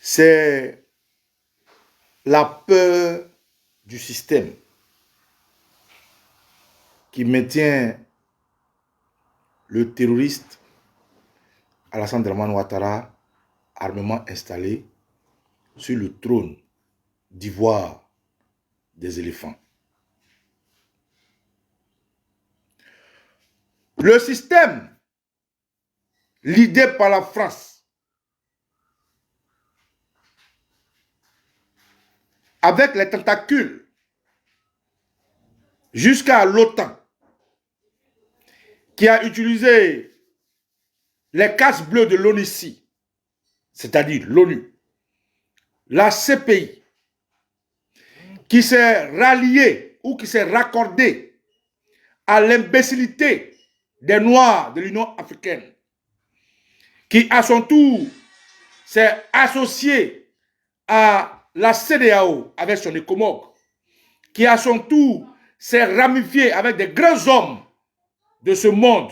C'est la peur du système qui maintient le terroriste Alassane Dramane Ouattara, armement installé sur le trône d'ivoire des éléphants. Le système, l'idée par la France, avec les tentacules jusqu'à l'OTAN, qui a utilisé les casques bleus de l'ONUCI, c'est-à-dire l'ONU, la CPI, qui s'est rallié ou qui s'est raccordé à l'imbécilité des Noirs de l'Union africaine, qui à son tour s'est associé à la CEDEAO avec son ECOMOG, qui à son tour s'est ramifié avec des grands hommes de ce monde,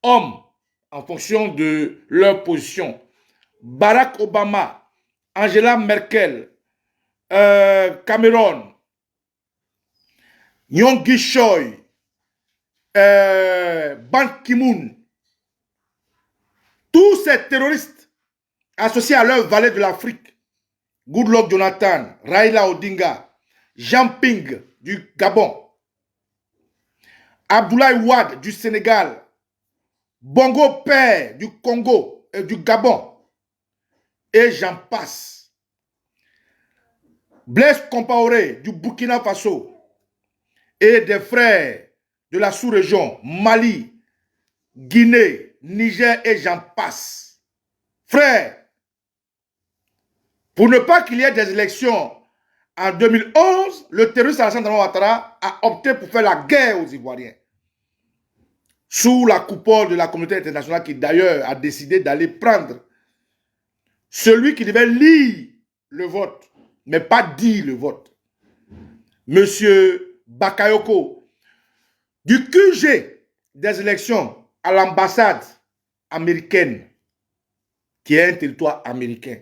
hommes en fonction de leur position. Barack Obama, Angela Merkel, Cameron, Yonggi Choi, Ban Ki-moon, tous ces terroristes associés à leur valet de l'Afrique, Goodluck Jonathan, Raila Odinga, Jean Ping du Gabon, Abdoulaye Wade du Sénégal, Bongo Père du Congo et du Gabon, et j'en passe. Blaise Compaoré du Burkina Faso et des frères de la sous-région Mali, Guinée, Niger et j'en passe. Frères, pour ne pas qu'il y ait des élections en 2011, le terroriste Alassane Dramane Ouattara a opté pour faire la guerre aux Ivoiriens. Sous la coupole de la communauté internationale qui d'ailleurs a décidé d'aller prendre celui qui devait lire le vote, mais pas dire le vote. Monsieur Bakayoko, du QG des élections à l'ambassade américaine, qui est un territoire américain.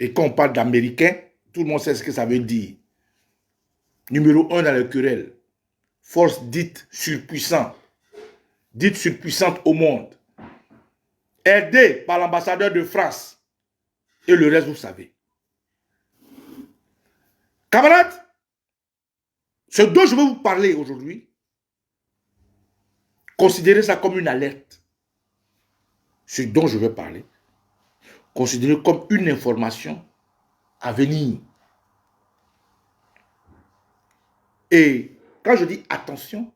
Et quand on parle d'américain, tout le monde sait ce que ça veut dire. Numéro 1 dans le querelle. Force dite surpuissante au monde. Aidée par l'ambassadeur de France. Et le reste, vous savez. Camarades, ce dont je veux vous parler aujourd'hui, considérez ça comme une alerte. Ce dont je veux parler, considérez comme une information à venir. Et quand je dis attention,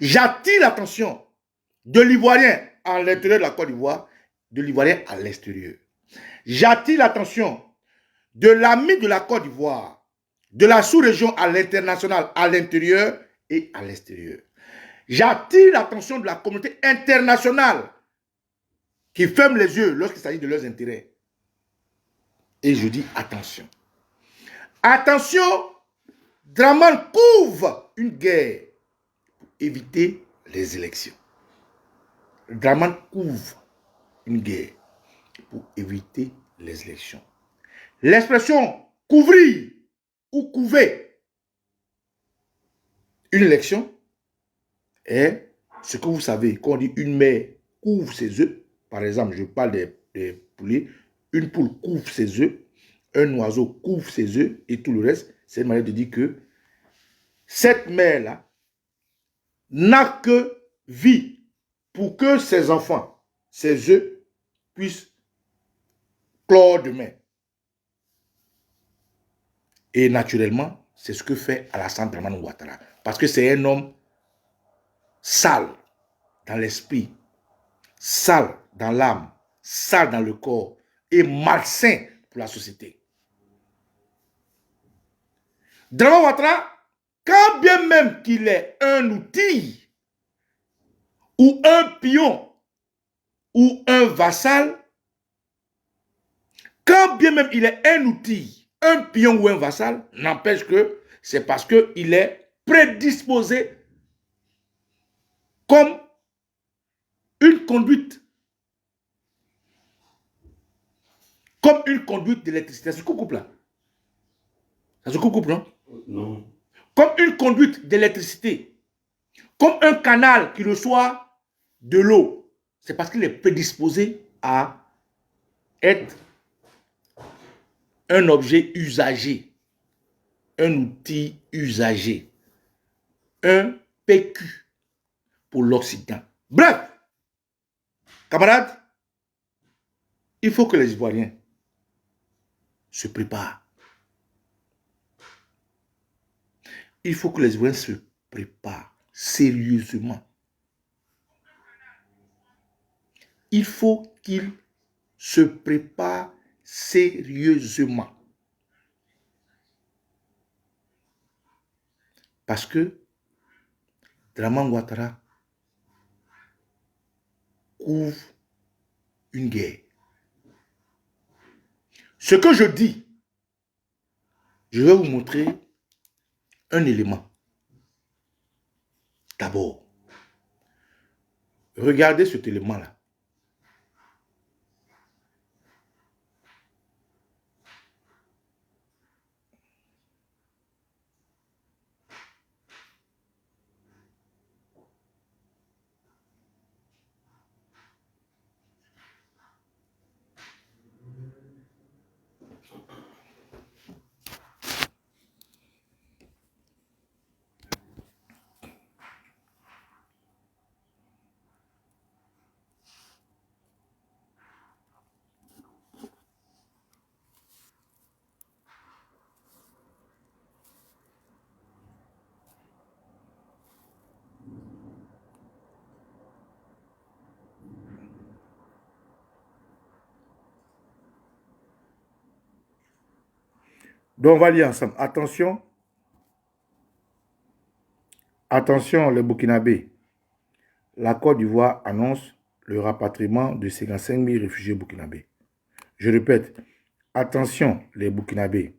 j'attire l'attention de l'Ivoirien à l'intérieur de la Côte d'Ivoire, de l'Ivoirien à l'extérieur. J'attire l'attention de l'ami de la Côte d'Ivoire, de la sous-région à l'international, à l'intérieur et à l'extérieur. J'attire l'attention de la communauté internationale qui ferme les yeux lorsqu'il s'agit de leurs intérêts. Et je dis attention. Attention, Dramane couvre une guerre pour éviter les élections. Dramane couvre une guerre pour éviter les élections. L'expression couvrir ou couver une élection est ce que vous savez. Quand on dit une mère couvre ses œufs, par exemple, je parle des poulets, une poule couvre ses œufs, un oiseau couvre ses œufs et tout le reste, c'est une manière de dire que cette mère-là n'a que vie pour que ses enfants, ses œufs, puissent clore demain. Et naturellement, c'est ce que fait Alassane Dramane Ouattara. Parce que c'est un homme sale dans l'esprit, sale dans l'âme, sale dans le corps et malsain pour la société. Dramane Ouattara, quand bien même qu'il est un outil ou un pion ou un vassal, quand bien même il est un outil, un pion ou un vassal, n'empêche que c'est parce qu'il est prédisposé comme une conduite comme une conduite d'électricité. Ça se coupe là. Ça se coupe, non? Non. Comme une conduite d'électricité. Comme un canal qui reçoit de l'eau. C'est parce qu'il est prédisposé à être un objet usagé. Un outil usagé. Un PQ pour l'Occident. Bref, camarades, il faut que les Ivoiriens se préparent. Il faut que les Ivoiriens se préparent sérieusement. Il faut qu'ils se préparent sérieusement. Parce que Dramane Ouattara couvre une guerre. Ce que je dis, je vais vous montrer un élément. D'abord, regardez cet élément-là. Donc, on va lire ensemble. Attention. Attention, les Burkinabés. La Côte d'Ivoire annonce le rapatriement de 55 000 réfugiés burkinabés. Je répète. Attention, les Burkinabés.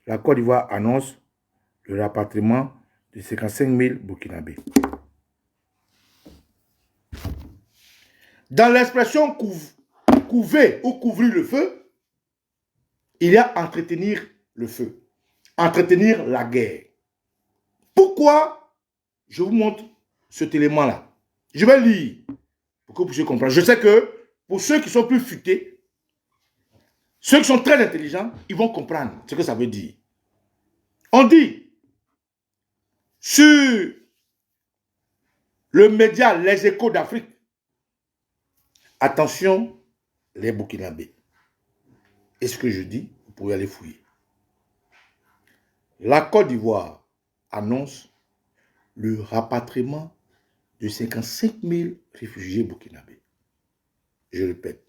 La Côte d'Ivoire annonce le rapatriement de 55 000 burkinabés. Dans l'expression couver ou couvrir le feu, il y a entretenir le feu, entretenir la guerre. Pourquoi je vous montre cet élément-là? Je vais lire pour que vous puissiez comprendre. Je sais que pour ceux qui sont plus futés, ceux qui sont très intelligents, ils vont comprendre ce que ça veut dire. On dit sur le média Les Échos d'Afrique, attention les Burkinabés. Et ce que je dis, vous pouvez aller fouiller. La Côte d'Ivoire annonce le rapatriement de 55 000 réfugiés burkinabés. Je répète.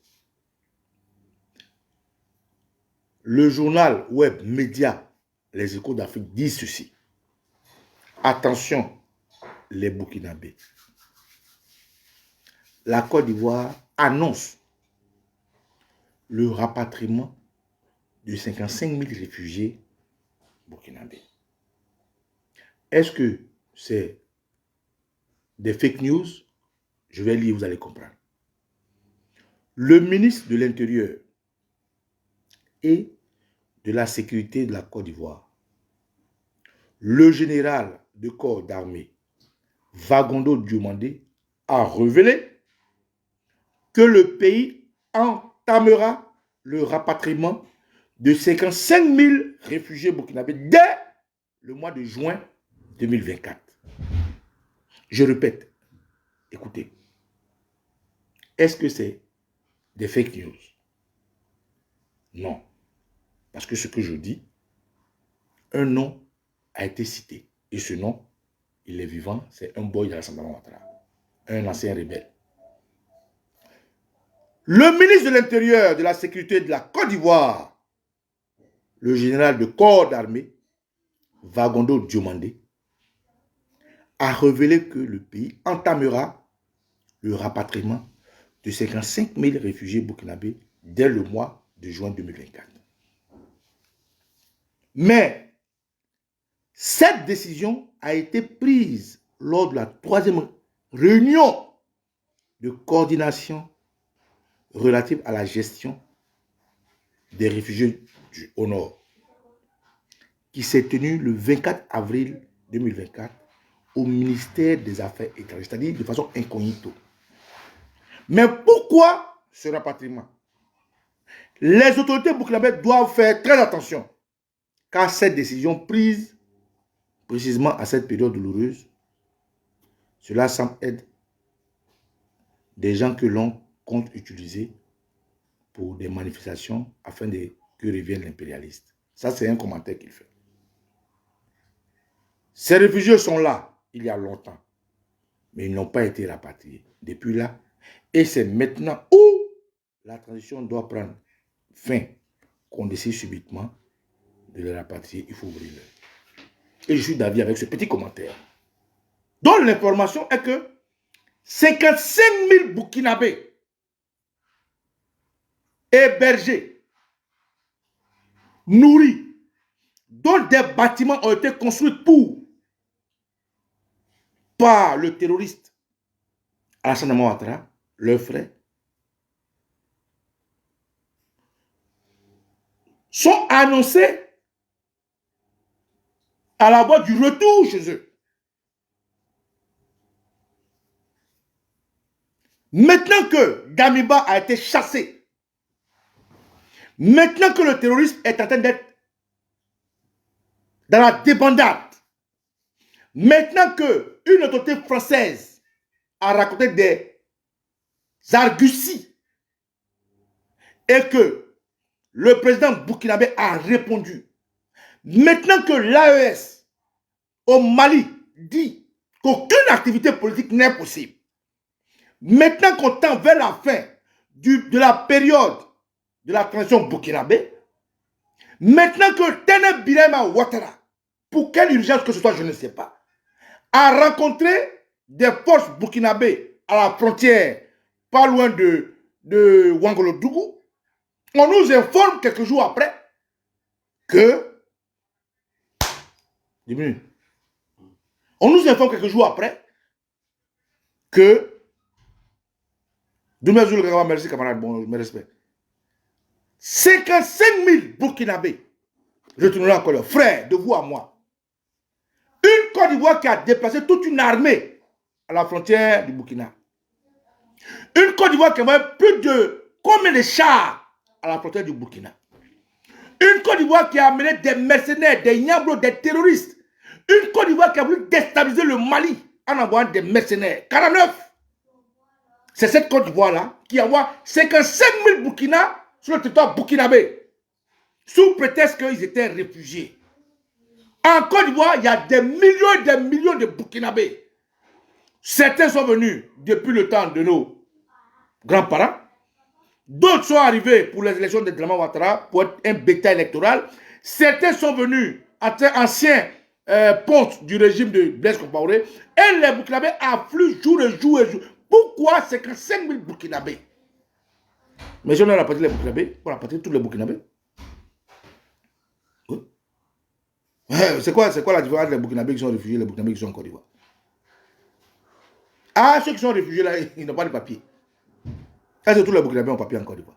Le journal web média Les Échos d'Afrique dit ceci. Attention, les Burkinabés. La Côte d'Ivoire annonce le rapatriement de 55 000 réfugiés burkinabés. Est-ce que c'est des fake news? Je vais lire, vous allez comprendre. Le ministre de l'Intérieur et de la Sécurité de la Côte d'Ivoire, le général de corps d'armée Vagondo Diomandé, a révélé que le pays entamera le rapatriement de 55 000 réfugiés burkinabés dès le mois de juin 2024. Je répète, écoutez, est-ce que c'est des fake news? Non. Parce que ce que je dis, un nom a été cité. Et ce nom, il est vivant, c'est un boy de l'Assemblée Ouattara, un ancien rebelle. Le ministre de l'Intérieur, de la Sécurité de la Côte d'Ivoire, le général de corps d'armée, Vagondo Diomandé, a révélé que le pays entamera le rapatriement de 55 000 réfugiés burkinabés dès le mois de juin 2024. Mais cette décision a été prise lors de la 3e réunion de coordination relative à la gestion des réfugiés au nord, qui s'est tenu le 24 avril 2024 au ministère des Affaires étrangères, c'est-à-dire de façon incognito. Mais pourquoi ce rapatriement? Les autorités burkinabées doivent faire très attention, car cette décision prise précisément à cette période douloureuse, cela semble être des gens que l'on compte utiliser pour des manifestations afin que revienne l'impérialiste. Ça, c'est un commentaire qu'il fait. Ces réfugiés sont là il y a longtemps, mais ils n'ont pas été rapatriés depuis là. Et c'est maintenant où la transition doit prendre fin qu'on décide subitement de les rapatrier. Il faut ouvrir l'œil. Et je suis d'avis avec ce petit commentaire. Donc l'information est que 55 000 Burkinabés hébergés, nourris, dont des bâtiments ont été construits par le terroriste Alassane Ouattara, leur frère, sont annoncés à la voie du retour chez eux. Maintenant que Damiba a été chassé, maintenant que le terrorisme est en train d'être dans la débandade, maintenant qu'une autorité française a raconté des arguties et que le président burkinabé a répondu, maintenant que l'AES au Mali dit qu'aucune activité politique n'est possible, maintenant qu'on tend vers la fin de la période de la transition burkinabé, maintenant que Tené Birahima Ouattara, pour quelle urgence que ce soit, je ne sais pas, a rencontré des forces burkinabées à la frontière, pas loin de Ouangolodougou, on nous informe quelques jours après que... On nous informe quelques jours après que... Merci camarade, bon, je me respecte. 55 000 Burkinabés, retournons encore leur frère, de vous à moi. Une Côte d'Ivoire qui a déplacé toute une armée à la frontière du Burkina. Une Côte d'Ivoire qui a envoyé plus de combien de chars à la frontière du Burkina. Une Côte d'Ivoire qui a amené des mercenaires, des Niamblos, des terroristes. Une Côte d'Ivoire qui a voulu déstabiliser le Mali en envoyant des mercenaires. 49. C'est cette Côte d'Ivoire-là qui envoie 55 000 Burkina sur le territoire burkinabé, sous prétexte qu'ils étaient réfugiés. En Côte d'Ivoire, il y a des millions et des millions de Burkinabés. Certains sont venus depuis le temps de nos grands-parents. D'autres sont arrivés pour les élections de Dramane Ouattara pour être un bétail électoral. Certains sont venus, anciens pontes du régime de Blaise Compaoré. Et les Burkinabés affluent jour et jour et jour. Pourquoi 55 000 Burkinabés? Mais si on a rapatrié les Burkinabés, on a rapatrié tous les Burkinabés. Oui. C'est quoi la différence entre les Burkinabés qui sont réfugiés et les Burkinabés qui sont en Côte d'Ivoire? Ah, ceux qui sont réfugiés là, ils n'ont pas de papier. Ça, c'est tous les Burkinabés ont papier en Côte d'Ivoire.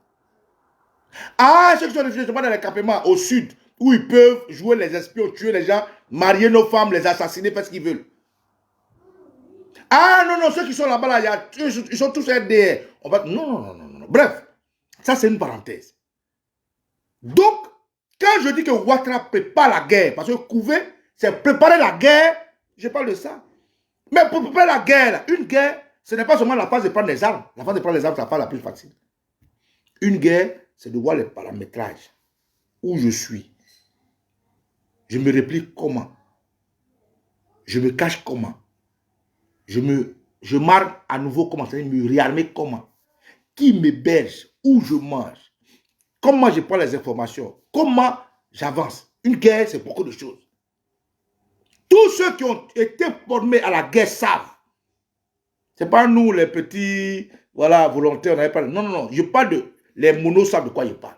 Ah, ceux qui sont réfugiés ne sont pas dans les campements au sud, où ils peuvent jouer les espions, tuer les gens, marier nos femmes, les assassiner, faire ce qu'ils veulent. Ah non, ceux qui sont là-bas, là, ils sont tous RDR. On va... Non. Bref, ça c'est une parenthèse. Donc, quand je dis que Ouattara prépare la guerre, parce que Couvé, c'est préparer la guerre, je parle de ça. Mais pour préparer la guerre, là, une guerre, ce n'est pas seulement la phase de prendre les armes. La phase de prendre les armes, c'est la phase la plus facile. Une guerre, c'est de voir les paramétrages. Où je suis. Je me réplique comment. Je me cache comment. Je marque à nouveau comment, c'est-à-dire me réarmer comment. Qui m'héberge, où je mange, comment je prends les informations, comment j'avance. Une guerre, c'est beaucoup de choses. Tous ceux qui ont été formés à la guerre savent. Ce n'est pas nous les petits, voilà, volontaires, on n'avait pas. Non. Je parle de, les monos savent de quoi je parle.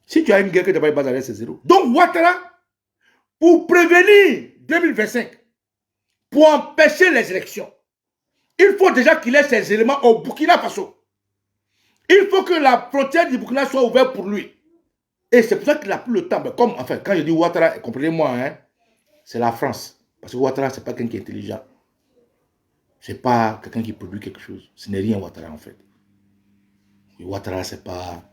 Si tu as une guerre que tu n'as pas de base, c'est zéro. Donc Ouattara, pour prévenir 2025, pour empêcher les élections, il faut déjà qu'il ait ces éléments au Burkina Faso. Il faut que la frontière du Burkina soit ouverte pour lui. Et c'est pour ça qu'il n'a plus le temps. Mais comme, enfin, quand je dis Ouattara, comprenez-moi, hein, c'est la France. Parce que Ouattara, ce n'est pas quelqu'un qui est intelligent. Ce n'est pas quelqu'un qui produit quelque chose. Ce n'est rien, Ouattara, en fait. Et Ouattara, c'est pas...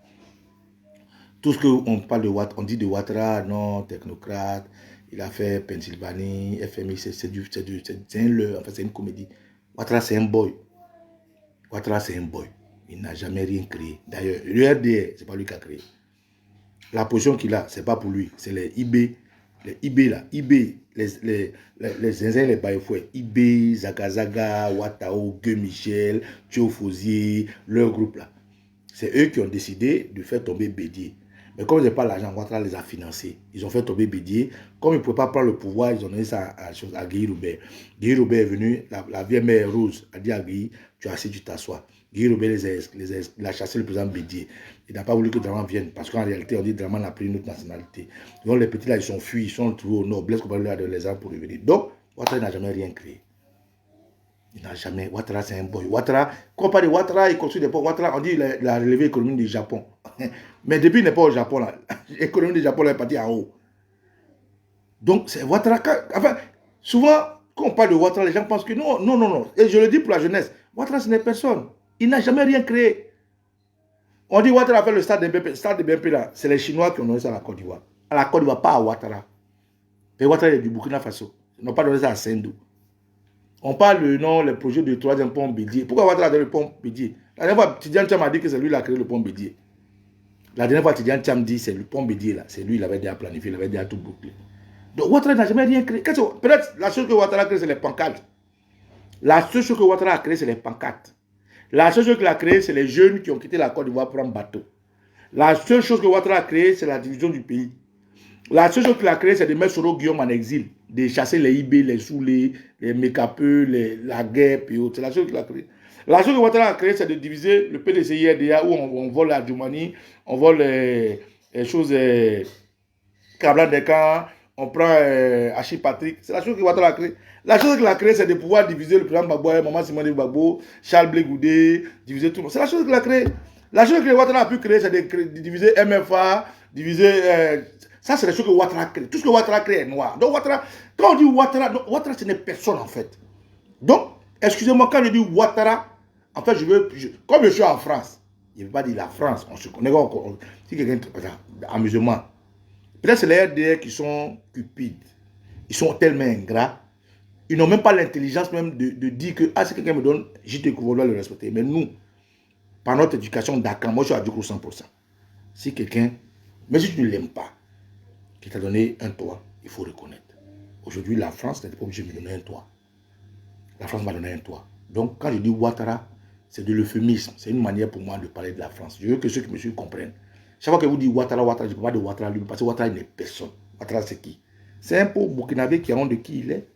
Tout ce qu'on parle de Ouattara, on dit de Ouattara, non, technocrate, il a fait Pennsylvanie, FMI, c'est un leurre, en fait, c'est une comédie. Ouattara, c'est un boy. Ouattara, c'est un boy. Il n'a jamais rien créé. D'ailleurs, le RDR, ce n'est pas lui qui a créé. La position qu'il a, ce n'est pas pour lui. C'est les IB. Les IB là. IB, les zinzins, les baïfouets. IB, Zagazaga, Ouattao, Gueux Michel, Thio Fosier, leur groupe là. C'est eux qui ont décidé de faire tomber Bédier. Mais comme ils n'avaient pas l'argent, Ouattara les a financés. Ils ont fait tomber Bédier. Comme ils ne pouvaient pas prendre le pouvoir, ils ont donné ça à Guy Robert. Guy Robert est venu, la vieille mère Rose a dit à Guy, tu as assis, tu t'assois. Guy Robert il a chassé le président Bédier. Il n'a pas voulu que Draman vienne. Parce qu'en réalité, on dit que Draman a pris une autre nationalité. Donc les petits là, ils sont fuis, ils sont trouvés au nord. Blaise Compaoré a donné les armes pour revenir. Donc, Ouattara n'a jamais rien créé. Il n'a jamais. Ouattara, c'est un boy. Ouattara, quand on parle de Ouattara, il construit des ports. Ouattara, on dit qu'il a relevé l'économie du Japon. Mais depuis, il n'est pas au Japon, là. L'économie du Japon, là, est partie en haut. Donc, c'est Ouattara. Enfin, souvent, quand on parle de Ouattara, les gens pensent que non, non, non, non. Et je le dis pour la jeunesse. Ouattara, ce n'est personne. Il n'a jamais rien créé. On dit Ouattara a fait le stade de BNP. Le stade de BNP, là, c'est les Chinois qui ont donné ça à la Côte d'Ivoire. À la Côte d'Ivoire, pas à Ouattara. Et Ouattara est du Burkina Faso. Ils n'ont pas donné ça à Sendou. On parle de non, le projet du troisième pont Bédier. Pourquoi Ouattara a donné le pont Bédier? La dernière fois, Tidjane Thiam a dit que c'est lui qui a créé le pont Bédier. La dernière fois, Tidjane Thiam dit que c'est le pont Bédier là. C'est lui, il avait déjà planifié, il avait déjà tout bouclé. Donc Ouattara n'a jamais rien créé. Peut-être la chose que Ouattara a créé, c'est les pancartes. La seule chose que Ouattara a créé, c'est les pancartes. La seule chose qu'il a créé, c'est les jeunes qui ont quitté la Côte d'Ivoire pour un bateau. La seule chose que Ouattara a créé, c'est la division du pays. La seule chose qu'il a créé, c'est de mettre Soro Guillaume en exil, de chasser les IB, les Soulés, les Mécapeux, la guerre, et autres. C'est la chose qu'il a créé. La chose que Ouattara a créé, c'est de diviser le PDCI-RDA où on vole la Djoumani, on vole les choses, Kablan Dekan, on prend Achille Patrick. C'est la chose que Ouattara a créé. La chose qu'il a créé, c'est de pouvoir diviser le président Gbagbo, Maman Simone Gbagbo, Charles Blé Goudé, diviser tout le monde. C'est la chose qu'il a créé. La chose que Ouattara a pu créer, c'est de diviser MFA, diviser... ça, c'est la chose que Ouattara crée. Tout ce que Ouattara crée est noir. Donc, Ouattara, quand on dit Ouattara, Ouattara, ce n'est personne, en fait. Donc, excusez-moi, quand je dis Ouattara, en fait, comme je suis en France, je ne veux pas dire la France, on se connaît, si quelqu'un, amusement. Peut-être c'est les RDR qui sont cupides. Ils sont tellement ingrats. Ils n'ont même pas l'intelligence même de dire que, ah, si quelqu'un me donne, je te dois le respecter. Mais nous, par notre éducation d'Akan, moi, je suis à 100%. Si quelqu'un, mais si tu ne l'aimes pas, qui t'a donné un toit, il faut reconnaître. Aujourd'hui, la France n'était pas obligée de me donner un toit. La France m'a donné un toit. Donc, quand je dis Ouattara, c'est de l'euphémisme. C'est une manière pour moi de parler de la France. Je veux que ceux qui me suivent comprennent. Chaque fois que vous dites Ouattara, Ouattara, je ne peux pas dire Ouattara lui, parce que Ouattara n'est personne. Ouattara, c'est qui? C'est un pauvre Burkinabé qui a honte de qui il est.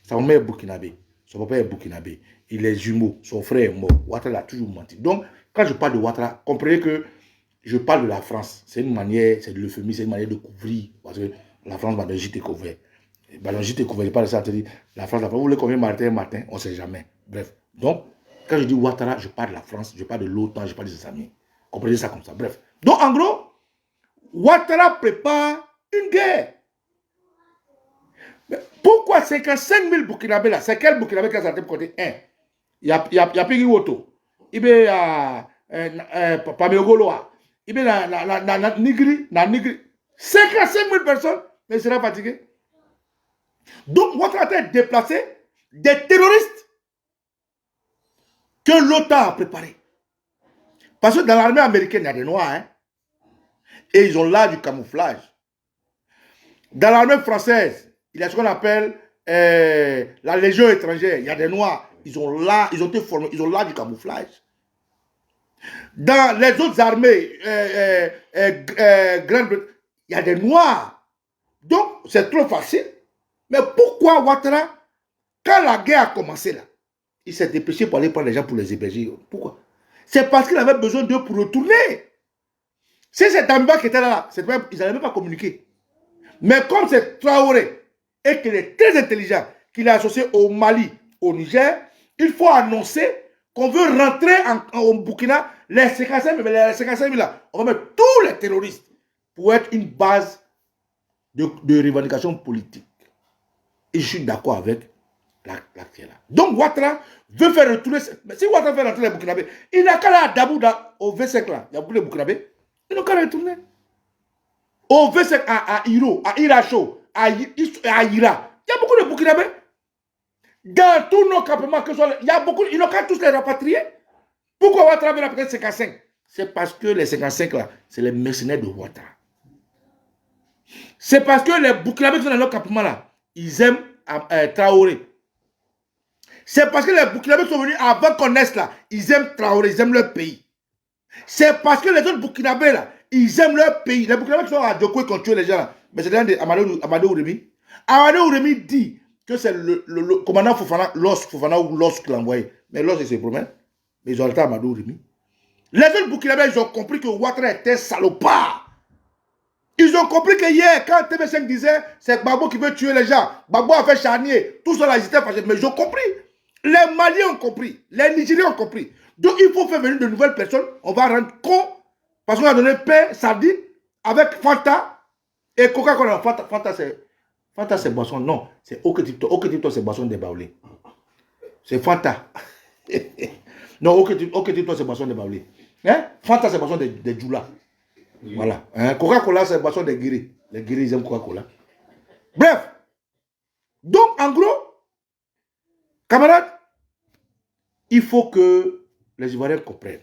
Sa mère est Burkinabé. Son papa est Burkinabé. Il est jumeau. Son frère est mort. Ouattara a toujours menti. Donc, quand je parle de Ouattara, comprenez que je parle de la France. C'est une manière, c'est de l'euphémisme, c'est une manière de couvrir. Parce que la France va de JT couvert. Dans JT couvert, je parle de ça, la France, vous voulez combien matin, on ne sait jamais. Bref. Donc, quand je dis Ouattara, je parle de la France, je parle de l'OTAN, je parle de ses amis. Comprenez ça comme ça. Bref. Donc, en gros, Ouattara prépare une guerre. Mais pourquoi 55 000 Burkinabés là? C'est quel Burkinabé qui a sorti côté 1? Il y a Piggy Woto. Il y a Pamegoloa. Il y a Nigri. 55 000 personnes, mais il sera fatigué. Donc, Ouattara a déplacé des terroristes que l'OTAN a préparés. Parce que dans l'armée américaine, il y a des Noirs. Hein? Et ils ont là du camouflage. Dans l'armée française, il y a ce qu'on appelle la Légion étrangère. Il y a des Noirs. Ils ont là, ils ont été formés, ils ont là du camouflage. Dans les autres armées, Grande-Bretagne, il y a des Noirs. Donc, c'est trop facile. Mais pourquoi Ouattara, quand la guerre a commencé là, il s'est dépêché pour aller prendre les gens pour les héberger? Pourquoi? C'est parce qu'il avait besoin d'eux pour retourner. Si c'est Damiba qui était là, ils n'avaient même pas communiqué. Mais comme c'est Traoré et qu'il est très intelligent, qu'il est associé au Mali, au Niger, il faut annoncer qu'on veut rentrer au Burkina, les 55 000 là, on va mettre tous les terroristes pour être une base de revendication politique. Et je suis d'accord avec l'acte là. Donc Ouattara veut faire retourner. Si Ouattara veut rentrer les Burkinabés, il n'a qu'à aller à Dabouda, au V5 là. Il y a beaucoup de Burkinabés. Il n'a qu'à retourner. Au V5, à Hiro, à Iracho, à Ira. Il y a beaucoup de Burkinabés. Dans tous nos campements, il y a beaucoup, ils n'ont qu'à tous les rapatrier. Pourquoi Ouattara veut rappeler 55? C'est parce que les 55 là, c'est les mercenaires de Ouattara. C'est parce que les Burkinabés qui sont dans leur campement là, ils aiment Traoré. C'est parce que les Burkinabés sont venus avant qu'on naisse là, ils aiment Traoré, ils aiment leur pays. C'est parce que les autres Burkinabés là, ils aiment leur pays. Les Burkinabés qui sont à Djoko et qui ont tué les gens là, mais c'est Amadou Ouremi. Amadou Ouremi dit que c'est le commandant Fofana, Fofana ou Los qui l'a envoyé. Mais Los, il se promène. Mais ils ont arrêté Amadou Ouremi. Les autres Burkinabés, ils ont compris que Ouattara était un salopard. Ils ont compris que hier, quand TV5 disait c'est Gbagbo qui veut tuer les gens, Gbagbo a fait charnier, tout ça là, ils étaient fâchés. Mais ils ont compris. Les Maliens ont compris. Les Nigériens ont compris. Donc il faut faire venir de nouvelles personnes. On va rendre compte. Parce qu'on a donné pain, sardine, avec Fanta et Coca-Cola. Fanta, c'est boisson. Non, c'est Oketipto. Oketipto, c'est boisson des Baoulés. C'est Fanta. Non, Oketipto, c'est boisson des Baoulés. Hein? Fanta, c'est boisson des Djoula. Oui. Voilà. Hein? Coca-Cola, c'est boisson des Guéris. Les Guéris, ils aiment Coca-Cola. Bref. Donc, en gros, camarades, il faut que les Ivoiriens comprennent.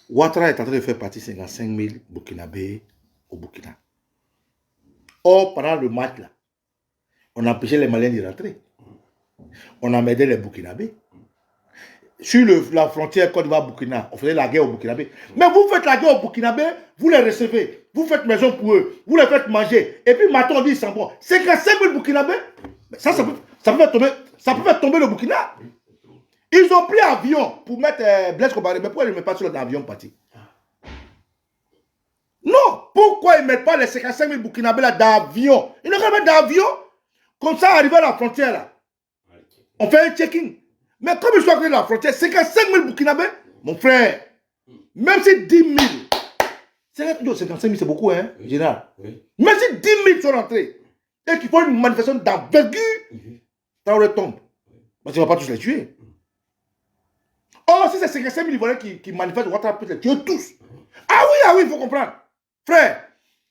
Ouattara est en train de faire partie 55 000 Burkinabés au Burkina. Or, pendant le match, là, on a empêché les Maliens d'y rentrer. On a aidé les Burkinabés. Sur la frontière Côte d'Ivoire-Burkina, on faisait la guerre aux Burkinabés. Mais vous faites la guerre aux Burkinabés, vous les recevez, vous faites maison pour eux, vous les faites manger. Et puis maintenant, on dit, ils s'en vont. 55 000 Burkinabés, ça peut faire tomber le Burkina. Ils ont pris avion pour mettre Blaise Compaoré. Mais pourquoi ils ne mettent pas sur l'avion parti? Non, pourquoi ils ne mettent pas les 55 000 Burkinabés là d'avion? Ils n'ont qu'à mettre d'avion. Comme ça, arrivé à la frontière là, on fait un checking. Mais comme ils sont arrivés à la frontière, 55 000 Burkinabés, mon frère, même si 10 000, 55 000 c'est beaucoup, hein, général. Oui. Même si 10 000 sont rentrés et qu'ils font une manifestation d'envergure, ça retombe. Parce qu'ils ne vont pas tous les tuer. Oh, si c'est 55 000 Ivoiriens qui manifestent, Ouattara peut les tuer tous. Ah oui, il faut comprendre. Frère,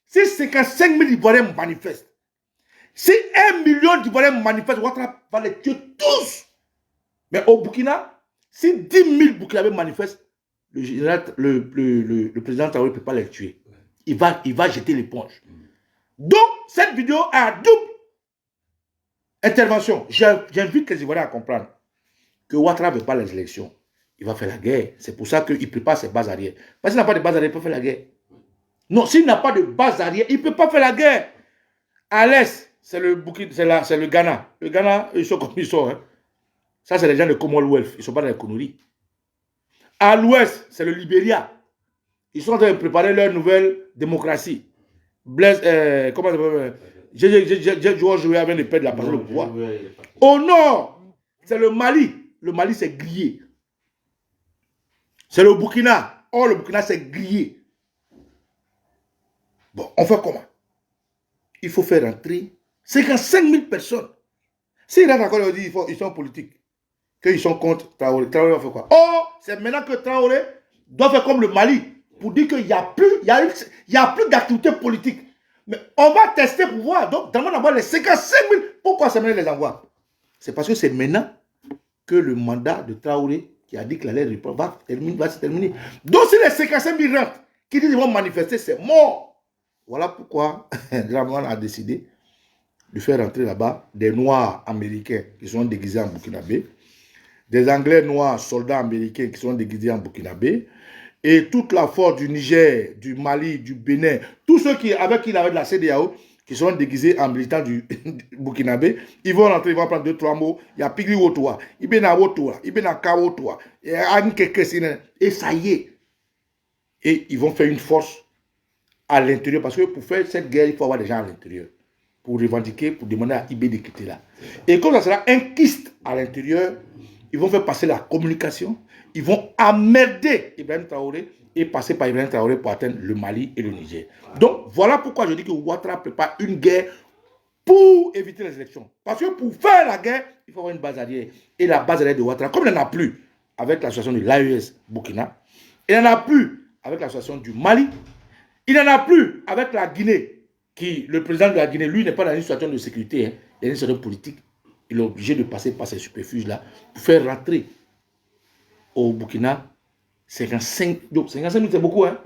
si 55 000 Ivoiriens manifestent, si 1 million d'Ivoiriens manifestent, Ouattara va les tuer tous. Mais au Burkina, si 10 000 Burkinabés manifestent, le président Traoré ne peut pas les tuer. Il va jeter l'éponge. Donc, cette vidéo a double intervention. J'invite les Ivoiriens à comprendre que Ouattara ne veut pas les élections. Il va faire la guerre. C'est pour ça qu'il prépare ses bases arrière. Parce qu'il n'a pas de base arrière, il peut faire la guerre. Non, s'il n'a pas de base arrière, il ne peut pas faire la guerre. À l'est, c'est le Ghana. Le Ghana, ils sont comme ils sont. Hein. Ça, c'est les gens de Commonwealth. Ils ne sont pas dans les conneries. À l'ouest, c'est le Libéria. Ils sont en train de préparer leur nouvelle démocratie. Blaise, comment ça s'appelle? Georges Weah vient de perdre la parole au pouvoir. Au nord, c'est le Mali. Le Mali, c'est grillé. C'est le Burkina. Or, le Burkina, c'est grillé. Bon, on fait comment? Il faut faire entrer 55 000 personnes. S'ils rentrent encore, ils disent qu'ils sont politiques. Qu'ils sont contre Traoré. Traoré va faire quoi? Oh, c'est maintenant que Traoré doit faire comme le Mali pour dire qu'il n'y a plus d'activité politique. Mais on va tester pour voir. Donc, dans le monde, les 55 000. Pourquoi c'est maintenant les envoie? C'est parce que c'est maintenant que le mandat de Traoré qui a dit qu'il allait répondre va se terminer. Donc, si les 55 000 rentrent, qui disent qu'ils vont manifester, c'est mort. Voilà pourquoi Draman a décidé de faire rentrer là-bas des Noirs américains qui sont déguisés en Burkinabé, des Anglais noirs soldats américains qui sont déguisés en Burkinabé, et toute la force du Niger, du Mali, du Bénin, tous ceux avec qui il avait de la CEDEAO, qui sont déguisés en militants du Burkinabé, ils vont rentrer, ils vont prendre 2-3 mots. Il y a Pigli Wotoa, il y a Wotoa, il y a Kawotoa, et ça y est. Et ils vont faire une force à l'intérieur, parce que pour faire cette guerre, il faut avoir des gens à l'intérieur, pour revendiquer, pour demander à IB de quitter là. Et comme ça sera un kyste à l'intérieur, ils vont faire passer la communication, ils vont emmerder Ibrahim Traoré et passer par Ibrahim Traoré pour atteindre le Mali et le Niger. Donc, voilà pourquoi je dis que Ouattara prépare une guerre pour éviter les élections. Parce que pour faire la guerre, il faut avoir une base arrière. Et la base arrière de Ouattara, comme il n'en a plus avec l'association de l'AES Burkina, il n'en a plus avec l'association du Mali, il n'en a plus avec la Guinée, qui, le président de la Guinée, lui, n'est pas dans une situation de sécurité, hein, il est dans une situation politique. Il est obligé de passer par ces superfuges-là pour faire rentrer au Burkina 55 000, c'est beaucoup, hein?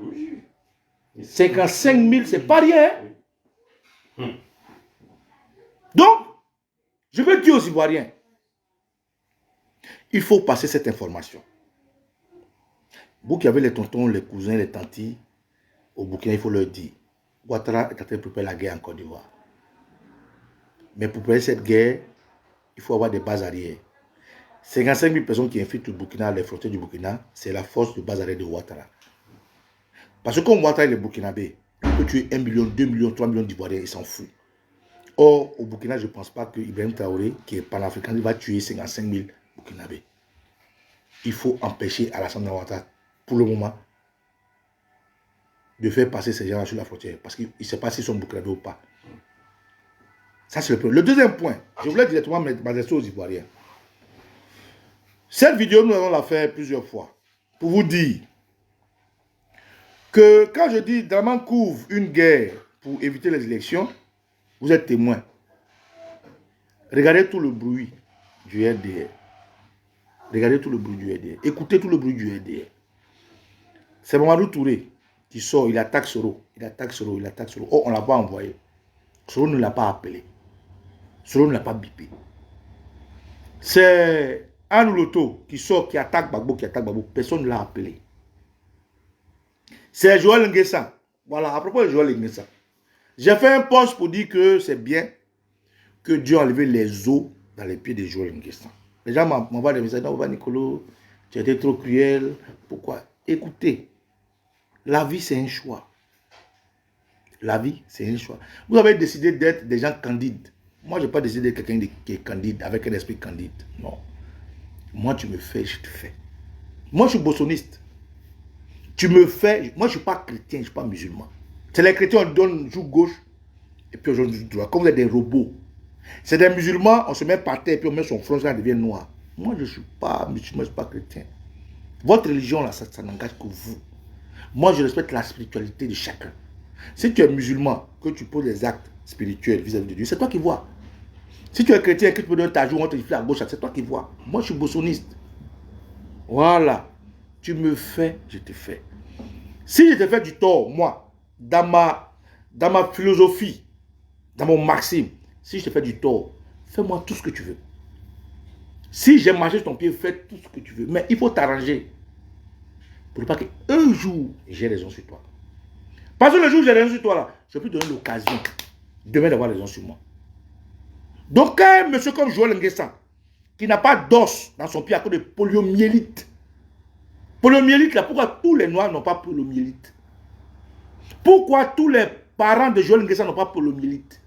55 000, c'est pas rien. Hein? Donc, je veux dire aux Ivoiriens, il faut passer cette information. Vous qui avez les tontons, les cousins, les tantis, au Burkina, il faut leur dire, Ouattara est en train de préparer la guerre en Côte d'Ivoire. Mais pour préparer cette guerre, il faut avoir des bases arrière. 55 000 personnes qui infiltrent le Burkina, les frontières du Burkina, c'est la force de base arrière de Ouattara. Parce que comme Ouattara est burkinabé, il peut tuer 1 million, 2 millions, 3 millions d'Ivoiriens, il s'en fout. Or, au Burkina, je ne pense pas que Ibrahim Traoré, qui est panafricain, va tuer 55 000 burkinabés. Il faut empêcher Alassane Ouattara, pour le moment, de faire passer ces gens-là sur la frontière. Parce qu'il ne sait pas s'ils sont burkinabés ou pas. Ça, c'est le premier. Le deuxième point, je voulais directement m'adresser aux Ivoiriens. Cette vidéo, nous allons la faire plusieurs fois pour vous dire que quand je dis Draman couvre une guerre pour éviter les élections, vous êtes témoins. Regardez tout le bruit du RDR. Regardez tout le bruit du RDR. Écoutez tout le bruit du RDR. C'est Mamadou Touré qui sort, il attaque Soro. Il attaque Soro, il attaque Soro. Oh, on ne l'a pas envoyé. Soro ne l'a pas appelé. Soro ne l'a pas bipé. C'est Anou Loto qui sort, qui attaque Gbagbo, personne ne l'a appelé. C'est Joël Nguessan. Voilà, à propos de Joël Nguessan. J'ai fait un post pour dire que c'est bien que Dieu a enlevé les os dans les pieds de Joël Nguessan. Les gens m'envoient des messages. Non, Nicolo, tu as été trop cruel. Pourquoi? Écoutez, la vie c'est un choix. La vie c'est un choix. Vous avez décidé d'être des gens candides. Moi, je n'ai pas décidé d'être quelqu'un qui est candide, avec un esprit candide. Non. Moi, tu me fais, je te fais. Moi, je suis bossoniste. Tu me fais. Moi, je ne suis pas chrétien, je ne suis pas musulman. C'est les chrétiens, on donne joue gauche et puis on joue droit. Comme vous êtes des robots. C'est des musulmans, on se met par terre et puis on met son front, ça devient noir. Moi, je ne suis pas musulman, je ne suis pas chrétien. Votre religion, là, ça n'engage que vous. Moi, je respecte la spiritualité de chacun. Si tu es musulman, que tu poses des actes spirituels vis-à-vis de Dieu, c'est toi qui vois. Si tu es chrétien et que tu peux donner ta joue, on te dit à gauche, c'est toi qui vois. Moi, je suis bossoniste. Voilà. Tu me fais, je te fais. Si je te fais du tort, moi, dans ma philosophie, dans mon maxime, si je te fais du tort, fais-moi tout ce que tu veux. Si j'ai marché sur ton pied, fais tout ce que tu veux. Mais il faut t'arranger pour ne pas qu'un jour, j'ai raison sur toi. Parce que le jour où j'ai raison sur toi, là, je peux te donner l'occasion demain d'avoir raison sur moi. Donc, un monsieur comme Joël Nguessan, qui n'a pas d'os dans son pied à cause de poliomyélite. Poliomyélite, là, pourquoi tous les Noirs n'ont pas poliomyélite? Pourquoi tous les parents de Joël Nguessan n'ont pas poliomyélite?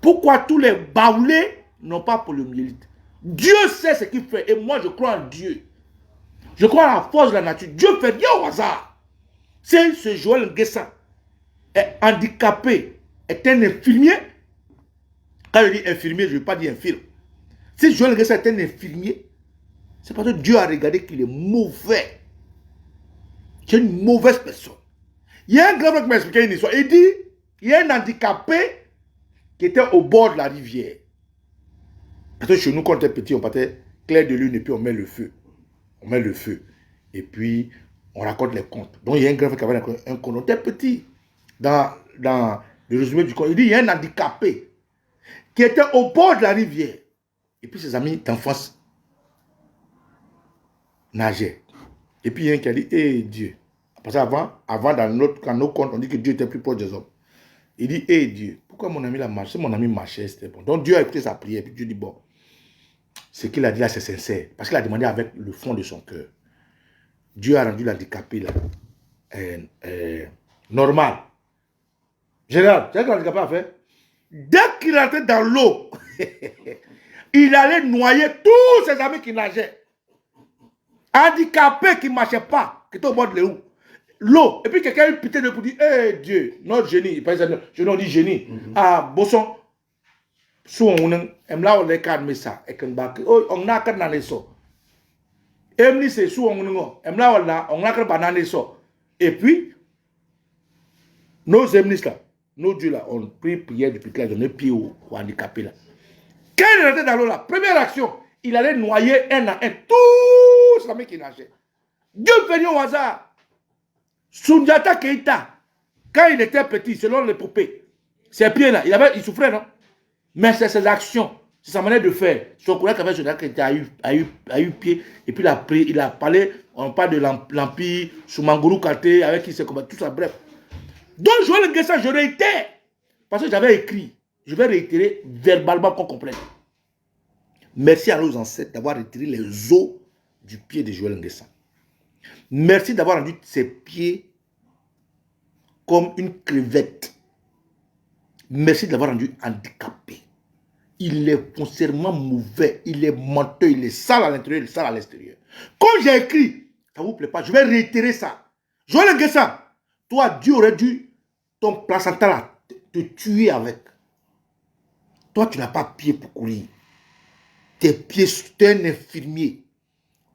Pourquoi tous les baoulés n'ont pas poliomyélite? Dieu sait ce qu'il fait et moi je crois en Dieu. Je crois à la force de la nature. Dieu fait rien au hasard. Si ce Joël Nguessan est handicapé, est un infirmier, quand je dis infirmier, je ne veux pas dire infirme. Si Joël Nguessan est un infirmier, c'est parce que Dieu a regardé qu'il est mauvais. C'est une mauvaise personne. Il y a un grand frère qui m'a expliqué une histoire. Il dit, il y a un handicapé qui était au bord de la rivière. Parce que chez nous, quand on était petit, on partait clair de lune et puis on met le feu. On met le feu. Et puis, on raconte les contes. Donc, il y a un grand frère qui avait un conte. On était petit. Dans le résumé du conte, il dit, il y a un handicapé qui était au bord de la rivière. Et puis, ses amis d'enfance nageaient. Et puis, il y a un qui a dit, hé Dieu. Parce qu'avant, dans nos contes, on dit que Dieu était plus proche des hommes. Il dit, hé Dieu, pourquoi mon ami l'a marché? Si mon ami marchait, c'était bon. Donc, Dieu a écouté sa prière. Et puis, Dieu dit, bon, ce qu'il a dit là, c'est sincère. Parce qu'il a demandé avec le fond de son cœur. Dieu a rendu l'handicapé là, normal. Général, c'est ce que l'handicapé a fait. Dès qu'il est rentré dans l'eau, il allait noyer tous ses amis qui nageaient. Handicapés qui ne marchaient pas, qui étaient au bord de l'eau. Et puis quelqu'un a eu pitié de pour dire, hey Dieu, notre génie, par exemple, je ne dis génie. Ah, Bosson, si on a les cadres, mais ça, et qu'on va, on a qu'à n'aller ça. Et c'est sous on a qu'à bananer ça. Et puis, nos émis là, nos dieux là, on prie prière depuis que on est pieds aux handicapés là. Quand il était dans l'eau là, première action, il allait noyer un à un tous les amis qui nageaient. Dieu venu au hasard. Sundiata Keita, quand il était petit, selon les poupées, ses pieds là, il souffrait, non? Mais c'est ses actions, c'est sa manière de faire. Son collègue avait Sundiata Keita a eu pied, et puis il a parlé, on parle de l'Empire, Soumangourou Kate, avec qui il s'est combattu, tout ça, bref. Donc, Joël Nguessa, je réitère, parce que j'avais écrit, je vais réitérer verbalement qu'on comprenne. Merci à nos ancêtres d'avoir retiré les os du pied de Joël Nguessa. Merci d'avoir rendu ses pieds comme une crevette. Merci de l'avoir rendu handicapé. Il est foncièrement mauvais, il est menteur, il est sale à l'intérieur, il est sale à l'extérieur. Comme j'ai écrit, ça ne vous plaît pas, je vais réitérer ça. Joël Nguessa, toi, Dieu aurait dû, ton placenta là, te tuer avec. Toi, tu n'as pas pied pour courir. Tes pieds, tu es un infirmier.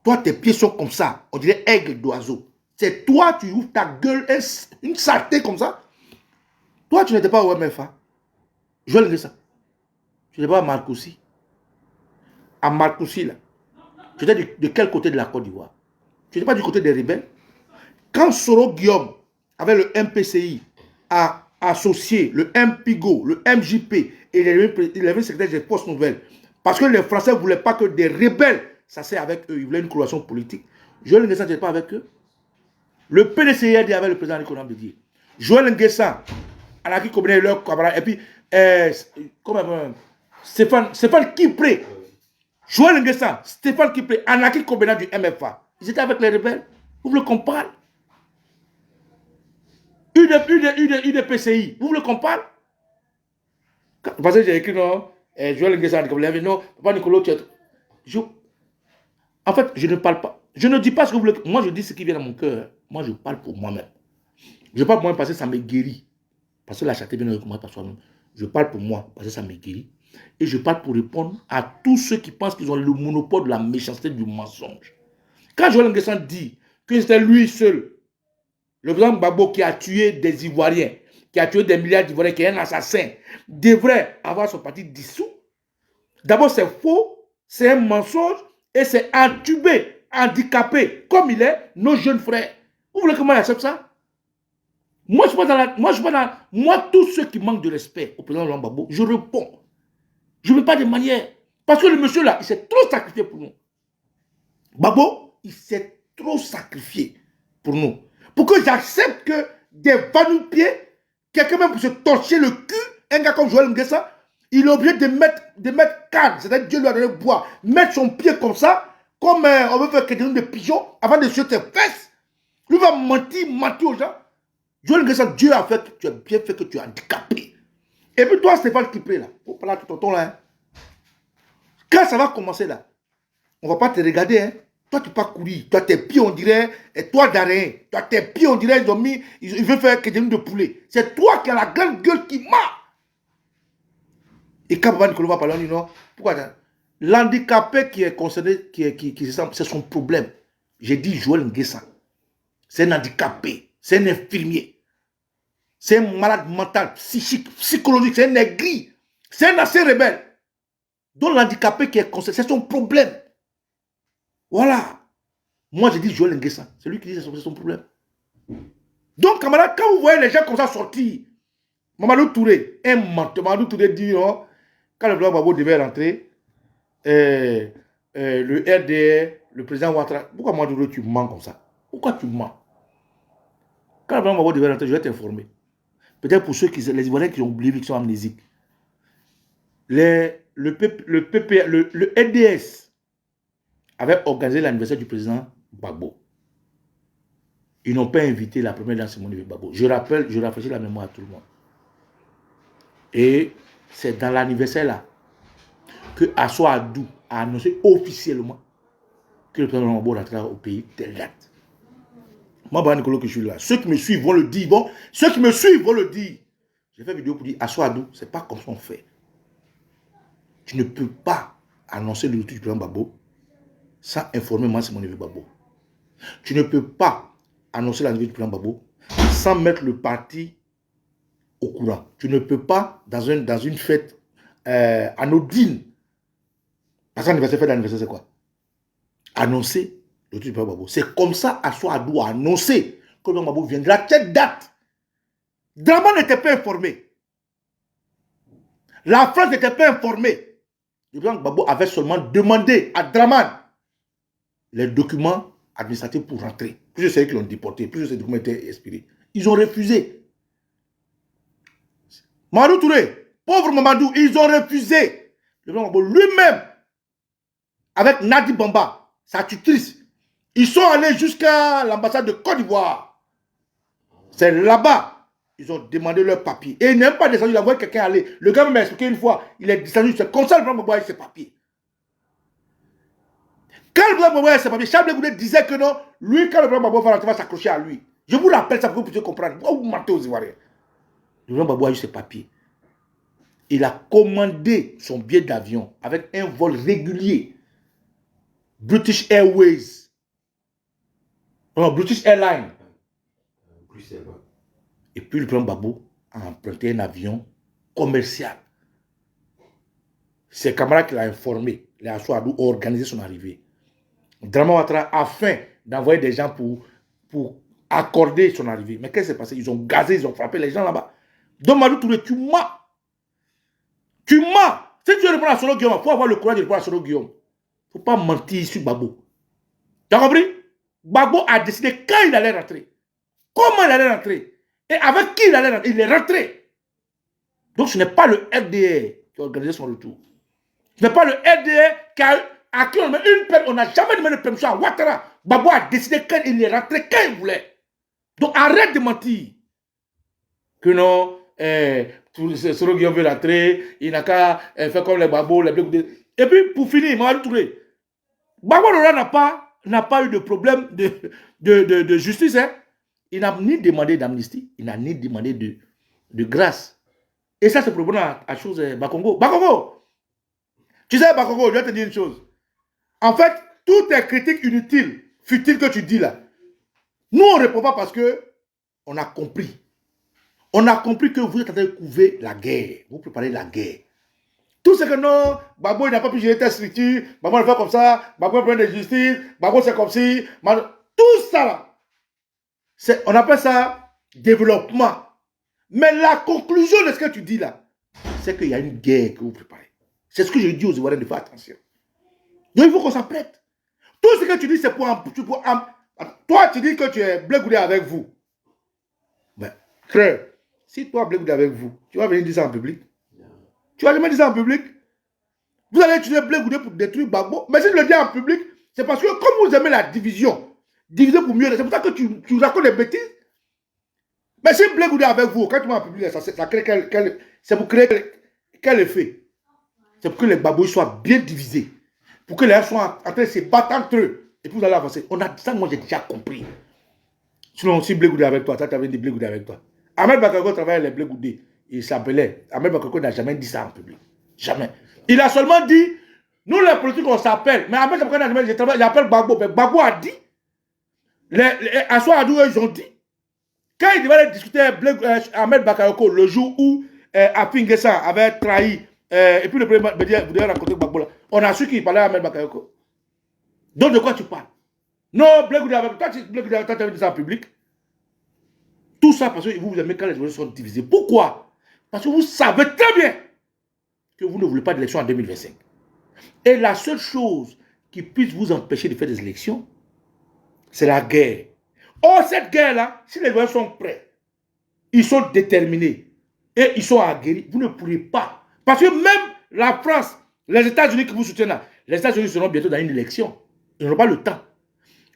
Toi, tes pieds sont comme ça. On dirait aigle d'oiseau. C'est toi, tu ouvres ta gueule, une saleté comme ça. Toi, tu n'étais pas au MFA. Je vais le dire ça. Tu n'étais pas à Marcoussi. À Marcoussi, là. Tu étais de quel côté de la Côte d'Ivoire? Tu n'étais pas du côté des rebelles. Quand Soro Guillaume, avec le MPCI, a associé le MPIGO, le MJP, et il avait secrétaire des postes nouvelles, parce que les Français ne voulaient pas que des rebelles s'asseyent avec eux, ils voulaient une collaboration politique. Joël Nguessa n'était pas avec eux. Le PDCI a dit avec le président Nicolas Bédier. Joël Nguessa, Anaki Kobene, leur camarade, et puis Stéphane Kipré. Joël Nguessa, Stéphane Kipré, Anaki Kobena du MFA. Ils étaient avec les rebelles. Vous voulez qu'on parle? UDPCI, vous voulez qu'on parle? Parce que j'ai écrit non, Joël Nguessa, non, Papa Nicolas, en fait, je ne parle pas. Je ne dis pas ce que vous voulez. Moi, je dis ce qui vient dans mon cœur. Moi, je parle pour moi-même. Je parle pour moi parce que ça me guérit. Parce que la charité vient de moi par soi-même. Je parle pour moi parce que ça me guérit. Et je parle pour répondre à tous ceux qui pensent qu'ils ont le monopole de la méchanceté, du mensonge. Quand Joël Nguessa dit que c'était lui seul, le président Gbagbo qui a tué des Ivoiriens, qui a tué des milliards d'Ivoiriens, qui est un assassin, devrait avoir son parti dissous. D'abord, c'est faux, c'est un mensonge, et c'est entubé, handicapé, comme il est, nos jeunes frères. Vous voulez comment il accepte ça? Moi, je suis pas dans la... Moi, tous ceux qui manquent de respect au président Gbagbo, je réponds. Je ne veux pas de manière. Parce que le monsieur là, il s'est trop sacrifié pour nous. Gbagbo, il s'est trop sacrifié pour nous. Pour que j'accepte que des va-nu-pieds, quelqu'un même pour se torcher le cul, un gars comme Joël Nguessa, il est obligé de mettre cadre, c'est-à-dire Dieu lui a donné bois, mettre son pied comme ça, comme on veut faire quelqu'un de pigeon, avant de se tes fesses. Lui va mentir aux gens. Joël Nguessa, Dieu a fait que tu as bien fait, que tu es handicapé. Et puis toi, Stéphane Kipré, là, pour parler de tonton là, hein, quand ça va commencer là, on ne va pas te regarder, hein. Toi, tu ne peux pas courir. Toi, tes pieds, on dirait, et toi, d'arrêt. Toi, tes pieds, on dirait, ils veulent faire quelqu'un de poulet. C'est toi qui as la grande gueule qui m'a. Et quand Papa Nicolas va parler, on dit non. Pourquoi? L'handicapé qui est concerné, c'est son problème. J'ai dit Joël Nguessa. C'est un handicapé. C'est un infirmier. C'est un malade mental, psychique, psychologique. C'est un aigri. C'est un assez rebelle. Donc l'handicapé qui est concerné, c'est son problème. Voilà. Moi, j'ai dit Joël Nguessa. C'est lui qui dit que c'est son problème. Donc, camarade, quand vous voyez les gens comme ça sortir, Mamadou Touré, un menteur, Mamadou Touré dit, non, quand le président Gbagbo devait rentrer, le RDR, le président Ouattara, pourquoi Mamadou Touré, tu mens comme ça? Pourquoi tu mens? Quand le président Gbagbo devait rentrer, je vais t'informer. Peut-être pour ceux les Ivoiriens qui ont oublié, qui sont amnésiques. Le RDS avait organisé l'anniversaire du président Gbagbo. Ils n'ont pas invité la première dame Simone Gbagbo. Je rafraîchis la mémoire à tout le monde. Et c'est dans l'anniversaire là. que Assoa Adou a annoncé officiellement que le président Gbagbo rentrera au pays telle date. Moi, Nicolas, que je suis là. Ceux qui me suivent vont le dire. Bon, ceux qui me suivent vont le dire. J'ai fait une vidéo pour dire Assoa Adou, c'est pas comme ça on fait. Tu ne peux pas annoncer le retour du président Gbagbo sans informer moi, c'est mon neveu Gbagbo. Tu ne peux pas annoncer l'arrivée du président Gbagbo sans mettre le parti au courant. Tu ne peux pas, dans une fête anodine, parce que l'anniversaire, fête d'anniversaire, c'est quoi? Annoncer le retour du président Gbagbo. C'est comme ça Assoa Adou a annoncé que le président Gbagbo viendra à cette date. Draman n'était pas informé. La France n'était pas informée. Le président Gbagbo avait seulement demandé à Draman les documents administratifs pour rentrer. Plus je sais qu'ils l'ont déporté, plus ces documents étaient expirés. Ils ont refusé. Mamadou Touré, pauvre Mamadou, ils ont refusé. Le président Gbagbo lui-même, avec Nadi Bamba, sa tutrice, ils sont allés jusqu'à l'ambassade de Côte d'Ivoire. C'est là-bas. Ils ont demandé leur papier. Et il n'est même pas descendu, il a envoyé quelqu'un aller. Le gars m'a expliqué une fois, il est descendu, c'est comme ça le président Gbagbo a ses papiers. Quand le président Gbagbo a ses papiers, Charles Blé Goudé disait que non, lui, quand le président Gbagbo va rentrer, va s'accrocher à lui. Je vous rappelle ça pour que vous puissiez comprendre. Pourquoi vous mentez aux Ivoiriens? Le président Gbagbo a eu ses papiers. Il a commandé son billet d'avion avec un vol régulier. British Airways. Non, British Airlines. Et puis le président Gbagbo a emprunté un avion commercial. Ses camarades qui l'ont informé, les Assoa Adou, ont organisé son arrivée. Draman Ouattara, afin d'envoyer des gens pour accorder son arrivée. Mais qu'est-ce qui s'est passé? Ils ont gazé, ils ont frappé les gens là-bas. Donc Mamadou Touré, tu mens. Tu mens. Si tu veux répondre à Solo Guillaume, il faut avoir le courage de répondre à Solo Guillaume. Il ne faut pas mentir sur Gbagbo. Tu as compris? Gbagbo a décidé quand il allait rentrer. Comment il allait rentrer? Et avec qui il allait rentrer? Il est rentré. Donc ce n'est pas le RDR qui a organisé son retour. Ce n'est pas le RDR à qui on met une peine. On n'a jamais demandé de permission à Ouattara. Gbagbo a décidé quand il est rentré, quand il voulait. Donc arrête de mentir. Que non, Soro Guillaume veut rentrer, il n'a qu'à faire comme les Gbagbo, les Blé Goudé. Et puis pour finir, Mamadou Touré, Gbagbo n'a pas eu de problème de justice. Hein. Il n'a ni demandé d'amnistie, il n'a ni demandé de grâce. Et ça, c'est pour à chose Bakongo. Bakongo! Tu sais, Bakongo, je vais te dire une chose. En fait, toutes tes critiques inutiles, futiles que tu dis là, nous, on ne répond pas parce que on a compris. On a compris que vous êtes en train de couver la guerre. Vous préparez la guerre. Tout ce que non, Gbagbo, il n'a pas pu gérer ta structure, Gbagbo, il fait comme ça, Gbagbo, il prend de justice, Gbagbo, c'est comme si. Tout ça là. On appelle ça développement. Mais la conclusion de ce que tu dis là, c'est qu'il y a une guerre que vous préparez. C'est ce que je dis aux Ivoiriens de faire attention. Donc il faut qu'on s'apprête. Tout ce que tu dis, c'est pour toi, tu dis que tu es Blé Goudé avec vous. Ben, frère, si toi, Blé Goudé avec vous, tu vas venir dire ça en public. Tu vas jamais dire ça en public. Vous allez utiliser Blé Goudé pour détruire Gbagbo. Mais si tu le dis en public, c'est parce que comme vous aimez la division, diviser pour mieux, c'est pour ça que tu racontes des bêtises. Mais si Blé Goudé avec vous, quand tu vas en public, ça crée c'est pour créer quel effet? C'est pour que les Gbagbo soient bien divisés. Pour que les gens soient en train de se battre entre eux. Et puis vous allez avancer. On a ça, moi j'ai déjà compris. Sinon, si Blé Goudé avec toi, tu avais dit Blé Goudé avec toi. Ahmed Bakayoko travaillait les Blé Goudé. Il s'appelait. Ahmed Bakayoko n'a jamais dit ça en public. Jamais. Il a seulement dit, nous les politiques, on s'appelle. Mais Ahmed Bakayoko n'a jamais dit, il appelle Gbagbo. Mais Gbagbo a dit. Les Assoa Adou, ils ont dit. Quand il devait aller discuter avec Ahmed Bakayoko le jour où Afi N'Guessan avait trahi, et puis le président vous devez raconter Gbagbo, on a su qu'il parlait à Ahmed Bakayoko. Donc de quoi tu parles? Non, Blé Goudé avec toi, tu avais dit ça en public. Tout ça parce que vous aimez quand les gens sont divisés. Pourquoi? Parce que vous savez très bien que vous ne voulez pas d'élection en 2025. Et la seule chose qui puisse vous empêcher de faire des élections, c'est la guerre. Or, cette guerre-là, si les gens sont prêts, ils sont déterminés et ils sont aguerris, vous ne pourrez pas. Parce que même la France, les États-Unis qui vous soutiennent là, les États-Unis seront bientôt dans une élection. Ils n'auront pas le temps.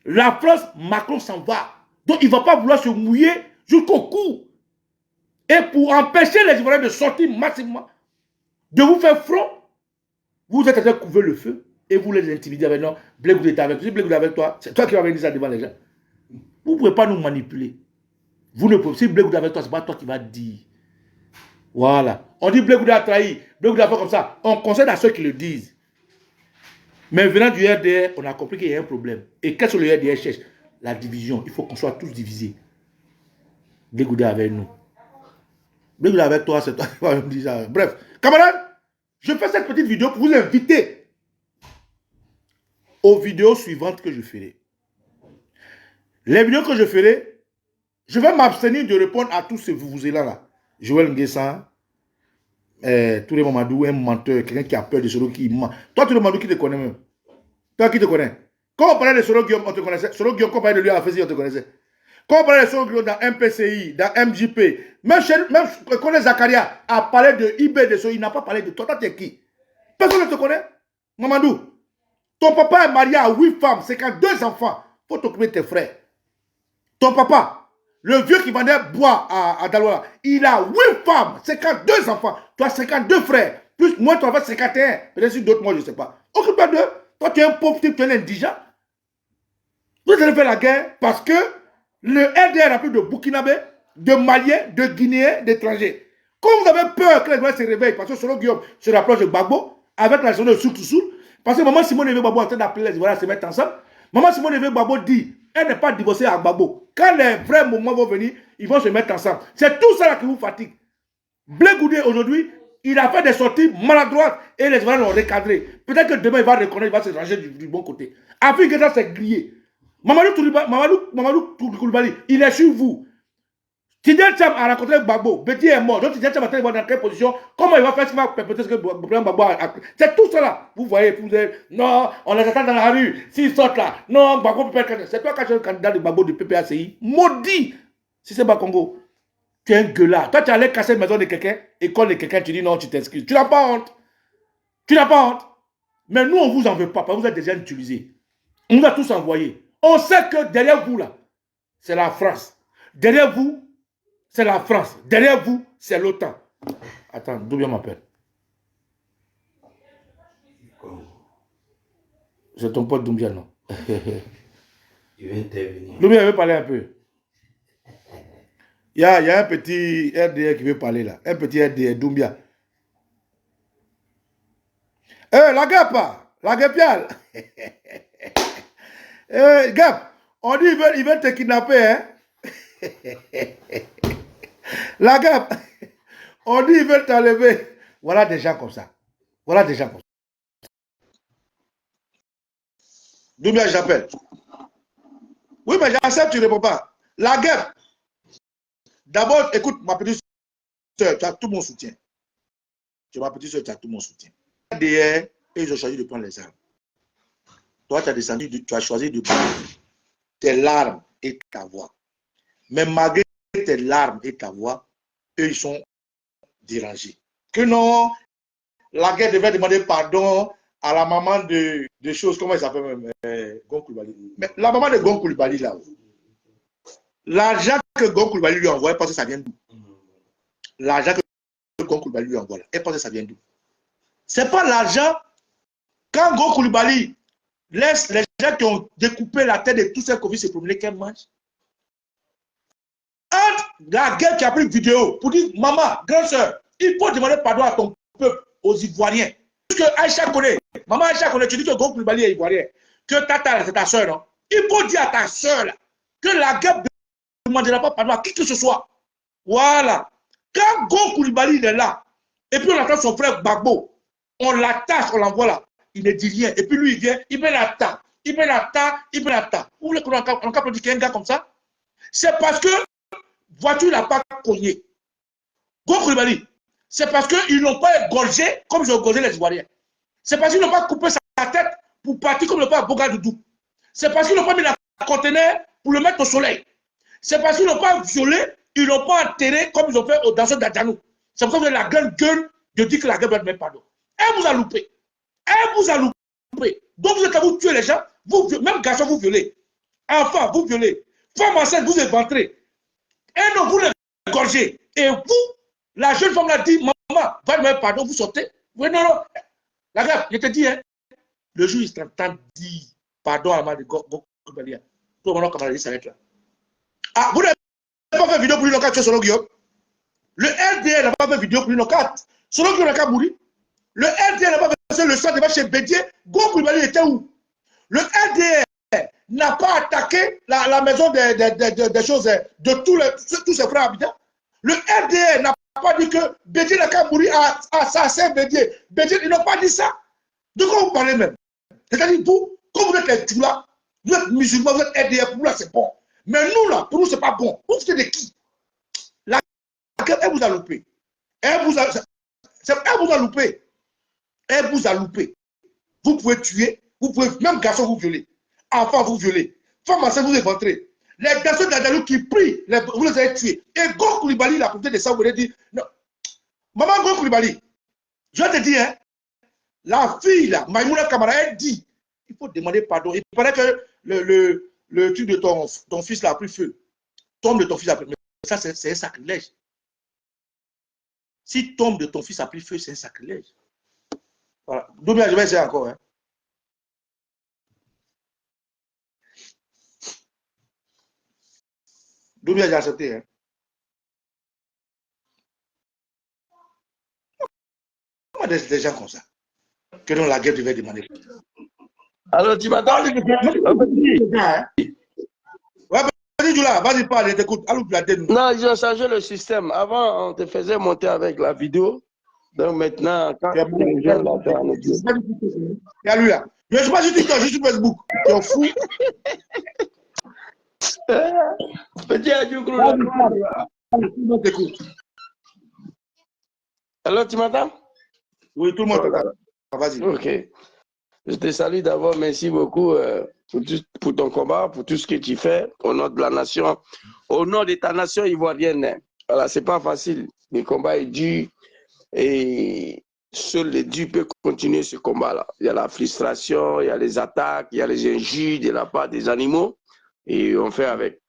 La France, Macron s'en va. Donc, il ne va pas vouloir se mouiller jusqu'au cou. Et pour empêcher les Ivoiriens de sortir massivement, de vous faire front, Vous êtes en train de couvrir le feu et vous les intimidez avec non, Blé Goudé est avec toi. Si Blé Goudé est avec toi, c'est toi qui vas venir ça devant les gens. Vous ne pouvez pas nous manipuler. Vous ne pouvez, si Blé Goudé est avec toi, ce n'est pas toi qui vas dire. Voilà. On dit Blé Goudé a trahi, Blé Goudé a fait comme ça. On conseille à ceux qui le disent. Mais venant du RDR, on a compris qu'il y a un problème. Et qu'est-ce que le RDR cherche? La division. Il faut qu'on soit tous divisés. Blé Goudé avec nous. Blé Goudé avec toi, c'est toi qui vas me dire ça. Bref, camarades, je fais cette petite vidéo pour vous inviter aux vidéos suivantes que je ferai. Les vidéos que je ferai, je vais m'abstenir de répondre à tous ces vous-là. Joël Nguessan, Touré Mamadou, un menteur, quelqu'un qui a peur de Soro qui ment. Toi, Touré Mamadou, qui te connaît même? Toi, qui te connais? Quand on parlait de Soro Guillaume, on te connaissait. Soro Guillaume, quand on parlait de lui à la Facebook, on te connaissait. Quand on parlait de Soro Guillaume dans MPCI, dans MJP, même quand Zakaria a parlé de IB de Soro, il n'a pas parlé de toi. Toi, tu es qui? Personne ne te connaît? Mamadou, ton papa est marié à 8 femmes, 52 enfants. Il faut t'occuper de tes frères. Ton papa, le vieux qui vendait bois à Dalola, il a 8 femmes, 52 enfants. Tu as 52 frères. Plus moi, tu en as 51. Peut-être d'autres, moi, je ne sais pas. Occupe-toi d'eux. Toi, tu es un pauvre type, tu es un indigent. Vous allez faire la guerre parce que le RDR a plus de Burkinabé, de Maliens, de Guinéens, d'étrangers. Quand vous avez peur que les gens se réveillent, parce que selon Guillaume se rapproche de Gbagbo, avec la zone de Souk-Soul, parce que maman Simone Eve Gbagbo est en train d'appeler les Ivoiriens à se mettre ensemble, maman Simone Eve Gbagbo dit, elle n'est pas divorcée à Gbagbo. Quand les vrais moments vont venir, ils vont se mettre ensemble. C'est tout ça là qui vous fatigue. Blé Goudé, aujourd'hui, il a fait des sorties maladroites et les Ivoiriens l'ont recadré. Peut-être que demain, il va reconnaître, il va se ranger du bon côté. Après que ça, c'est grillé. Mamadou Koulibaly, il est sur vous. Tidjane Cham a rencontré Gbagbo. Betty est mort. Donc Tidjane Cham a dans quelle position? Comment il va faire ce qu'il va perpétrer ce que Gbagbo a. C'est tout ça là. Vous voyez, vous êtes, non, on les attend dans la rue. S'ils sortent là, non, Gbagbo peut être. C'est toi qui as le candidat de Gbagbo du PPACI. Maudit. Si c'est pas Congo. Tu es un gueulard. Toi, tu allais casser la maison de quelqu'un, école de quelqu'un, tu dis non, tu t'excuses. Tu n'as pas honte. Tu n'as pas honte. Mais nous, on ne vous en veut pas, parce que vous êtes déjà utilisés. On vous a tous envoyés. On sait que derrière vous, là, c'est la France. Derrière vous, c'est la France. Derrière vous, c'est l'OTAN. Attends, Doubia m'appelle. C'est ton pote Doumbia, non? Il veut intervenir. Doumbia veut parler un peu. Il y a un petit RDR qui veut parler là. Un petit RDR, Doumbia. La Gap, la Gapial. Gap, on dit il veut te kidnapper, hein? La Gap, on dit il veut t'enlever. Voilà des gens comme ça. Voilà des gens comme ça. Doumbia, j'appelle. Oui, mais j'accepte, tu ne réponds pas. La Gap. D'abord, écoute, ma petite soeur, tu as tout mon soutien. Ma petite soeur, tu as tout mon soutien. Derrière, ils ont choisi de prendre les armes. Toi, tu as descendu, tu as choisi de prendre tes larmes et ta voix. Mais malgré tes larmes et ta voix, eux, ils sont dérangés. Que non, la guerre devait demander pardon à la maman de choses, comment elle s'appelle même, Gon Coulibaly. Mais la maman de Gon Coulibaly, là, l'argent que Gon Coulibaly lui envoie, elle pense que ça vient d'où? L'argent que Gon Coulibaly lui envoie, elle pense que ça vient d'où? C'est pas l'argent. Quand Gon Coulibaly laisse les gens qui ont découpé la tête de tous ces Covid se promener, qu'elle mange. Entre la guerre qui a pris une vidéo pour dire, maman, grande soeur, il faut demander pardon à ton peuple, aux Ivoiriens. Parce que Aïcha connaît, maman Aïcha connaît, tu dis que Gon Coulibaly est Ivoirien, que Tata, c'est ta soeur, non? Il faut dire à ta soeur là, que la guerre ne demandera pas pardon à qui que ce soit. Voilà. Quand Gon Coulibaly est là, et puis on attend son frère Gbagbo, on l'attache, on l'envoie là, il ne dit rien. Et puis lui, il vient, il met l'attaque, il met l'attaque, il met l'attaque. Vous voulez qu'on applaudisse qu'un gars comme ça? C'est parce que voiture n'a pas cogné. Gon Coulibaly, c'est parce qu'ils n'ont pas égorgé comme ils ont égorgé les Ivoiriens. C'est parce qu'ils n'ont pas coupé sa tête pour partir comme le père Bogadoudou. C'est parce qu'ils n'ont pas mis la conteneur pour le mettre au soleil. C'est parce qu'ils n'ont pas violé, ils n'ont pas enterré comme ils ont fait aux danseurs d'Adjanou. C'est pour ça que vous avez la grande gueule de dire que la gueule doit mettre pardon. Elle vous a loupé. Elle vous a loupé. Donc vous êtes à vous tuer les gens, vous, même garçon vous violez. Enfant, vous violez. Femme enceinte, vous éventrez. Et non, vous l'égorgez. Et vous, la jeune femme l'a dit, maman, va me mettre pardon, vous sortez. Oui, non, non. La grève, je te dis, hein, le jour où il t'entend dire pardon à la main de Go Koulibaly, tout le monde va s'arrêter là. Ah, vous n'avez pas fait vidéo pour lui, non, quand tu es Solo Guillaume. Le RDR n'a pas fait vidéo pour lui, non, quand Solo Guillaume n'a qu'à mourir. Le RDR n'a pas fait le sang devant chez Bédier. Go Koulibaly était où? Le RDR n'a pas attaqué la maison des choses de tous ses frères habitants. Le RDR n'a pas dit que Bédier n'a qu'à mourir à assassin Bédier. Bédier, ils n'ont pas dit ça. De quoi vous parlez même? C'est-à-dire, vous, comme vous êtes les Tchoula, vous êtes musulmans, vous êtes RDR, pour vous là, c'est bon. Mais nous, là, pour nous, c'est pas bon. Vous, c'est de qui? Elle vous a loupé. Elle vous a loupé. Elle vous a loupé. Vous pouvez tuer, vous pouvez, même garçon, vous violer. Enfant, vous violer. Femme enceinte, vous éventrez. Les garçons d'Adalou qui prient, vous les avez tués. Et Go Koulibaly, la propriété de ça, vous avez dit, non. Maman Go Koulibaly, je vais te dire, hein, la fille, là, Maïmouna Kamara, elle dit, il faut demander pardon. Il paraît que le truc de ton fils là a pris feu. Tombe de ton fils a pris feu. Ça, c'est un sacrilège. Si tombe de ton fils a pris feu, c'est un sacrilège. Voilà. Doubia, je vais essayer encore. Hein. Doubia, j'ai accepté. Hein. Comment des gens comme ça? Que dans la guerre devait demander. Alors, tu m'attends? Vas-y, Djoula, vas-y, parle, t'écoute. Non, ils ont changé le système. Avant, on te faisait monter avec la vidéo. Donc maintenant, quand les gens là, on est bien. Il y a lui là. Je ne suis pas sur TikTok, je suis sur Facebook. Tu es fou. Petit Adjoukrou. Alors, tu m'entends? Oui, tout le monde t'entend. Vas-y. Ok. Je te salue d'abord. Merci beaucoup pour ton combat, pour tout ce que tu fais au nom de la nation, au nom de ta nation ivoirienne. Voilà, c'est pas facile. Le combat est dur et seul les dieux peuvent continuer ce combat-là. Il y a la frustration, il y a les attaques, il y a les injures de la part des animaux et on fait avec.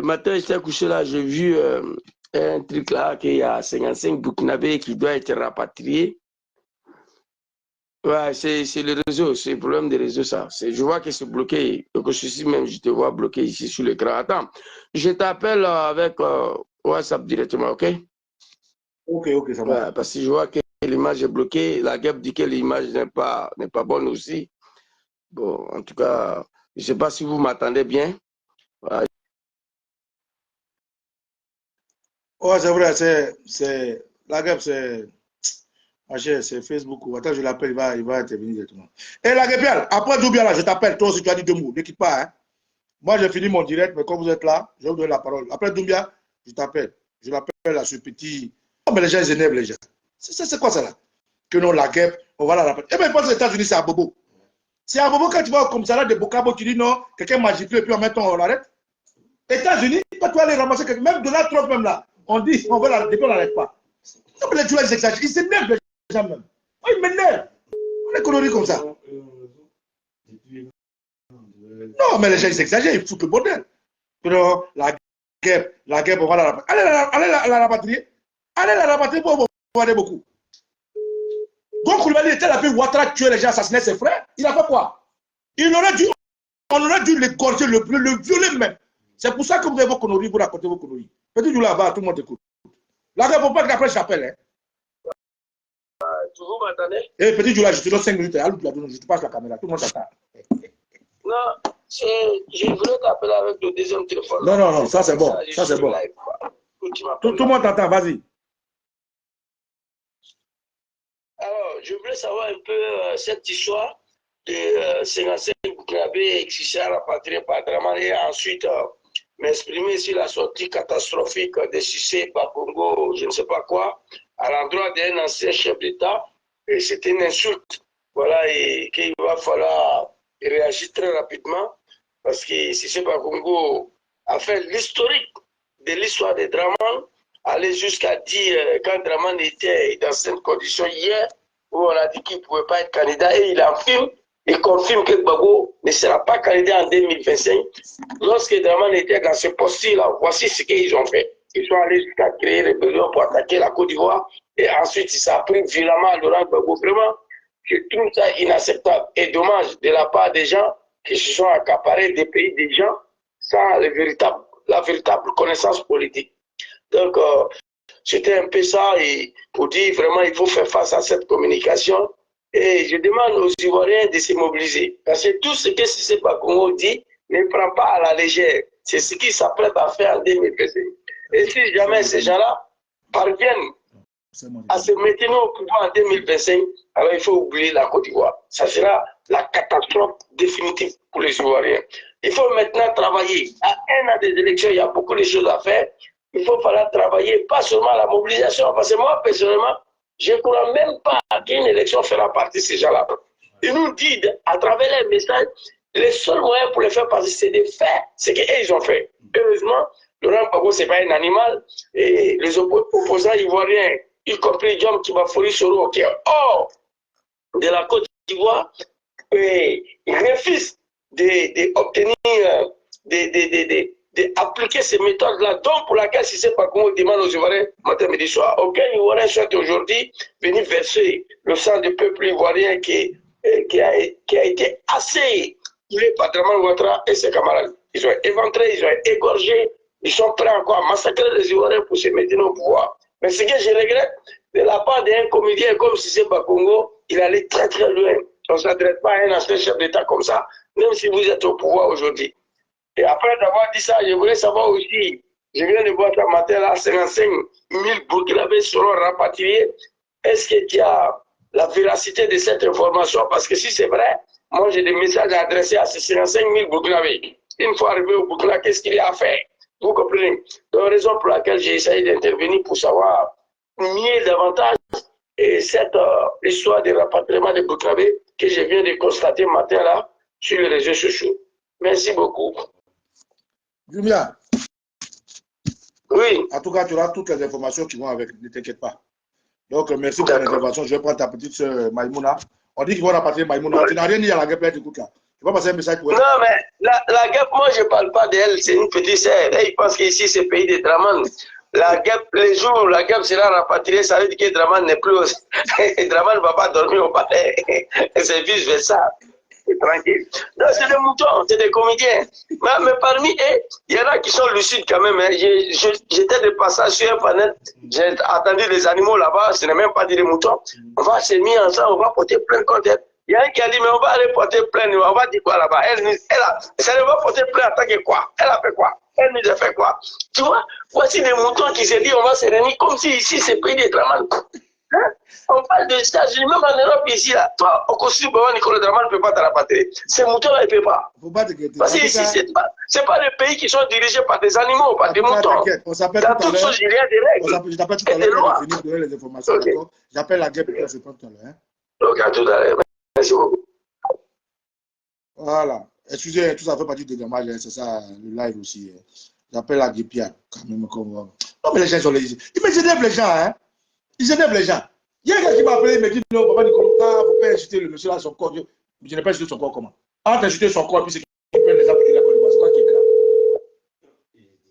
Matin, j'étais couché là, j'ai vu un truc là qu'il y a 55 Burkinabés qui doivent être rapatriés. Ouais, c'est le réseau, c'est le problème des réseaux, ça. Je vois que c'est bloqué. Donc, ceci même, je te vois bloqué ici sur l'écran. Attends, je t'appelle avec WhatsApp directement, ok? Ok, ça va. Ouais, parce que je vois que l'image est bloquée. La guêpe dit que l'image n'est pas bonne aussi. Bon, en tout cas, je ne sais pas si vous m'attendez bien. Ouais. Ouais, c'est vrai, c'est la guêpe, c'est Facebook. Attends, je l'appelle, il va intervenir directement. Et la guêpiale, après Doubia, là, je t'appelle. Toi aussi, tu as dit deux mots. Ne quitte pas. Hein. Moi, j'ai fini mon direct, mais comme vous êtes là, je vais vous donner la parole. Après Doubia, je t'appelle. Je l'appelle à ce petit. Oh, mais les gens, ils énervent les gens. C'est quoi ça là? Que non, la guêpe, on va la rappeler. Eh bien, je pense que les États-Unis, c'est à Bobo. C'est à Bobo quand tu vas au commissariat de Bocabo, tu dis non, quelqu'un m'a giflé, et puis en même temps, on l'arrête. États-Unis, quand tu vas aller ramasser quelqu'un, même Donald Trump, même là, on dit, on veut l'arrêter, on ne l'arrête pas. Non, mais les gens, ils exagèrent. Ils s'énervent, les gens même. Oh, ils m'énervent. On est coloris comme ça. Non, mais les gens, ils exagèrent, ils foutent le bordel. Non, la guêpe, on va la rapatrier. Allez la rapatrier. Allez la rapatrier pour voir beaucoup. Donc, Koulibaly était là, puis Ouattara tuer les gens, assassiner ses frères. Il a fait quoi? On aurait dû l'égorger, le violer même. C'est pour ça que vous avez vos conneries, vous racontez vos conneries. Petit Djoula là-bas, tout le monde écoute. La guêpe, faut pas qu'après je t'appelle. Hein. Vous m'attendez? Eh, petit Djoula, je te donne 5 minutes. Je te passe la caméra. Tout le monde t'attend. Non, je voulais t'appeler avec le deuxième téléphone. Non, ça c'est bon. Ça c'est bon. Tout le monde t'attend, vas-y. Alors, je voulais savoir un peu cette histoire de 55 Burkinabés expulsés à la patrie par Dramane et ensuite m'exprimer sur la sortie catastrophique de Cissé par Congo, je ne sais pas quoi, à l'endroit d'un ancien chef d'État. Et c'était une insulte. Voilà, et qu'il va falloir réagir très rapidement parce que Cissé par Congo a fait l'historique de l'histoire de Dramane, aller jusqu'à dire quand Dramane était dans cette condition hier, où on a dit qu'il ne pouvait pas être candidat, et il affirme et confirme que Gbagbo ne sera pas candidat en 2025. Lorsque Dramane était dans ce poste-là, voici ce qu'ils ont fait. Ils sont allés jusqu'à créer rébellion pour attaquer la Côte d'Ivoire, et ensuite ils s'en pris violemment à Laurent Gbagbo. Vraiment, Je trouve ça inacceptable et dommage de la part des gens qui se sont accaparés des pays des gens sans la véritable connaissance politique. Donc, c'était un peu ça, et pour dire vraiment, il faut faire face à cette communication. Et je demande aux Ivoiriens de se mobiliser. Parce que tout ce que Cissé Bakongo dit ne prend pas à la légère. C'est ce qu'il s'apprête à faire en 2025. Et si jamais ces gens-là parviennent à se maintenir au pouvoir en 2025, alors il faut oublier la Côte d'Ivoire. Ça sera la catastrophe définitive pour les Ivoiriens. Il faut maintenant travailler. À un an des élections, il y a beaucoup de choses à faire. Il faut falloir travailler, pas seulement à la mobilisation, parce que moi, personnellement, je ne crois même pas qu'une élection fera partie de ces gens-là. Ils nous disent, à travers les messages, les seuls moyens pour les faire partie, c'est de faire ce qu'ils ont fait. Heureusement, Laurent Gbagbo, ce n'est pas un animal, et les opposants ivoiriens, y compris John Kibafori Soro, qui est hors de la Côte d'Ivoire, ils refusent d'obtenir, d'appliquer ces méthodes-là, donc pour laquelle Cissé Bakongo demande aux Ivoiriens, matin, midi, soir. Aucun Ivoirien souhaite aujourd'hui venir verser le sang du peuple ivoirien qui a été assez tué par Dramane Ouattara et ses camarades. Ils ont éventré, ils ont égorgé, ils sont prêts encore à massacrer les Ivoiriens pour se maintenir au pouvoir. Mais ce que je regrette, de la part d'un comédien comme Cissé Bakongo, il allait très très loin. On ne s'adresse pas à un ancien chef d'État comme ça, même si vous êtes au pouvoir aujourd'hui. Et après d'avoir dit ça, je voulais savoir aussi, je viens de voir ce matin là, 55 000 Burkinabés seront rapatriés. Est-ce que tu as la véracité de cette information? Parce que si c'est vrai, moi j'ai des messages à adresser à ces 55 000 Burkinabés. Une fois arrivé au Burkina, qu'est-ce qu'il y a à faire? Vous comprenez? Donc, raison pour laquelle j'ai essayé d'intervenir pour savoir mieux davantage et cette histoire de rapatriement des Burkinabés que je viens de constater matin là sur les réseaux sociaux. Merci beaucoup. Jumia. Oui. En tout cas, tu auras toutes les informations qui vont avec, ne t'inquiète pas. Donc, merci pour l'intervention. Je vais prendre ta petite soeur Maïmouna. On dit qu'ils vont rapatrier Maïmouna. Tu n'as rien dit à la guerre, écoute là. Tu vas passer un message pour elle. Non, mais la guêpe, moi, je ne parle pas d'elle, c'est une petite sœur. Elle pense qu'ici, c'est le pays de Dramane. La guêpe, les jours où la guêpe sera rapatriée, ça veut dire que Dramane n'est plus. Dramane ne va pas dormir au palais. C'est vice-versa. Tranquille. Donc, c'est des moutons, c'est des comédiens. Mais parmi eux, il y en a qui sont lucides quand même. Hein. J'étais de passage sur un panel, j'ai attendu les animaux là-bas, ce n'est même pas des moutons. On va se mettre ensemble, on va porter plainte contre elle. Il y a un qui a dit, mais on va aller porter plainte, on va dire quoi là-bas? Elle va porter plainte en tant que quoi? Elle a fait quoi? Elle nous a fait quoi? Tu vois, voici des moutons qui se disent, on va se réunir comme si ici c'est pays de Dramane. Hein? On parle des États-Unis, même en Europe ici, là. Toi, au costume, Nicolas Dramane ne peut pas te rapatrier. Ces moutons-là, ils ne peuvent pas. Faut pas t'inquiéter. Parce que ici, ce n'est pas des pays qui sont dirigés par des animaux, par des moutons. On s'appelle Dans tout à toutes choses, il y a des règles. Je t'appelle tout à l'heure pour venir donner les informations, okay. D'accord? J'appelle la guerre pour se prendre tout à l'heure. Ok, à tout à l'heure. Merci beaucoup. Voilà. Excusez, tout ça fait partie des dommages, c'est ça, le live aussi. J'appelle la Guépia, quand même. Comme... Non, mais les gens sont les... Ils énervent les gens, hein. Ils énervent les gens. Il y a quelqu'un qui m'a appelé, il me dit, non, papa Nicolas, il ne faut pas insulter le monsieur là, son corps. Je n'ai pas insulté son corps comment? Entre insulter son corps, puis c'est qu'il prend les appuis de la Côte d'Ivoire. C'est quoi qui est grave?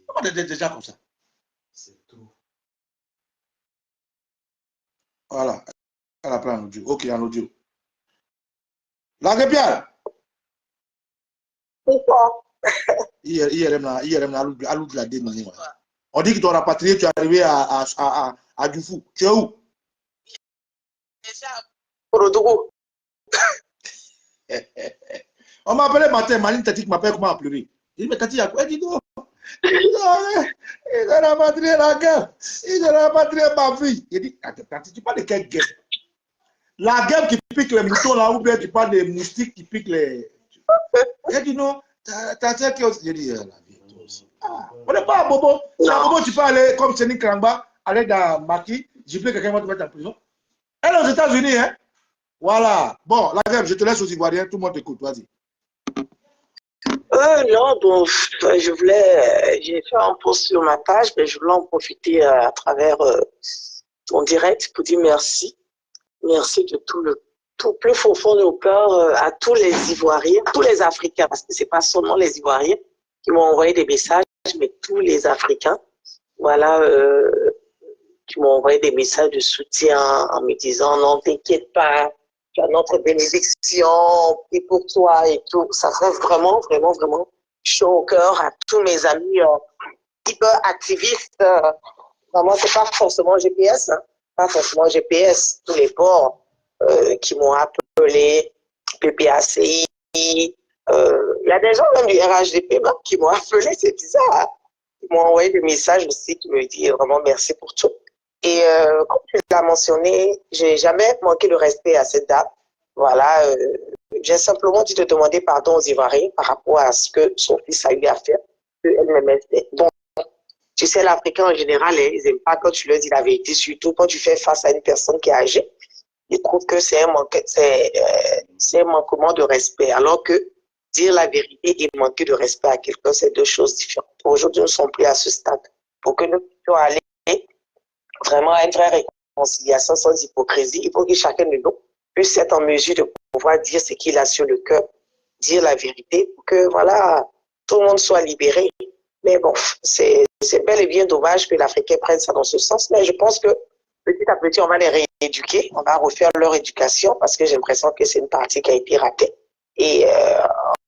Comment des gens comme ça? C'est tout. Voilà. Elle a pris en audio. Ok, en audio. La Guépia. Pourquoi? IRM, à l'autre la démie. On dit que tu as rapatrié, tu es arrivé à Djoufou. Tu es où? Déjà, pour Odogo. On m'a appelé matin, Maline Tati m'appelle, comment a pleuré. Il dit, mais Tati, il y a quoi? Il dit, non. Il a rapatrié la guerre. Il a rapatrié ma fille. Il dit, Tati, tu parles de quelle guerre? La guerre qui pique les moutons là, ou bien tu parles des moustiques qui piquent les. Il dit, non. T'as ça qui aussi. J'ai dit, la vie aussi. On n'est pas à Bobo. Si à Bobo, tu peux aller comme Séni Krangba, aller dans Maki, j'ai pris quelqu'un qui va te mettre en prison. Elle est aux États-Unis, hein. Voilà. Bon, la guerre, je te laisse aux Ivoiriens, tout le monde t'écoute, vas-y. Non, bon, j'ai fait un post sur ma page, mais je voulais en profiter à travers ton direct pour dire merci. Merci de tout plus profond de nos cœurs à tous les Ivoiriens, tous les Africains, parce que c'est pas seulement les Ivoiriens qui m'ont envoyé des messages, mais tous les Africains, voilà, qui m'ont envoyé des messages de soutien en me disant non, t'inquiète pas, tu as notre bénédiction, et pour toi et tout. Ça fait vraiment, vraiment, vraiment chaud au cœur à tous mes amis hyper activistes. Vraiment, c'est pas forcément GPS, hein, pas forcément GPS, tous les ports qui m'ont appelé, PPACI. Il y a des gens même du RHDP même, qui m'ont appelé, c'est bizarre, hein? Ils m'ont envoyé des messages aussi qui me disent vraiment merci pour tout. Et comme tu l'as mentionné, j'ai jamais manqué de respect à cette dame. Voilà, j'ai simplement dû te demander pardon aux Ivoiriens par rapport à ce que son fils a eu à faire, qu'elle m'aimait. Bon, tu sais, l'Africain en général, ils n'aiment pas quand tu leur dis la vérité, surtout quand tu fais face à une personne qui est âgée. Ils trouvent que c'est un manquement de respect, alors que dire la vérité et manquer de respect à quelqu'un, c'est deux choses différentes. Aujourd'hui, nous ne sommes plus à ce stade. Pour que nous puissions aller vraiment à une vraie réconciliation sans hypocrisie, il faut que chacun de nous puisse être en mesure de pouvoir dire ce qu'il a sur le cœur, dire la vérité, pour que voilà, tout le monde soit libéré. Mais bon, c'est bel et bien dommage que l'Africain prenne ça dans ce sens, mais je pense que petit à petit, on va les rééduquer, on va refaire leur éducation parce que j'ai l'impression que c'est une partie qui a été ratée. Et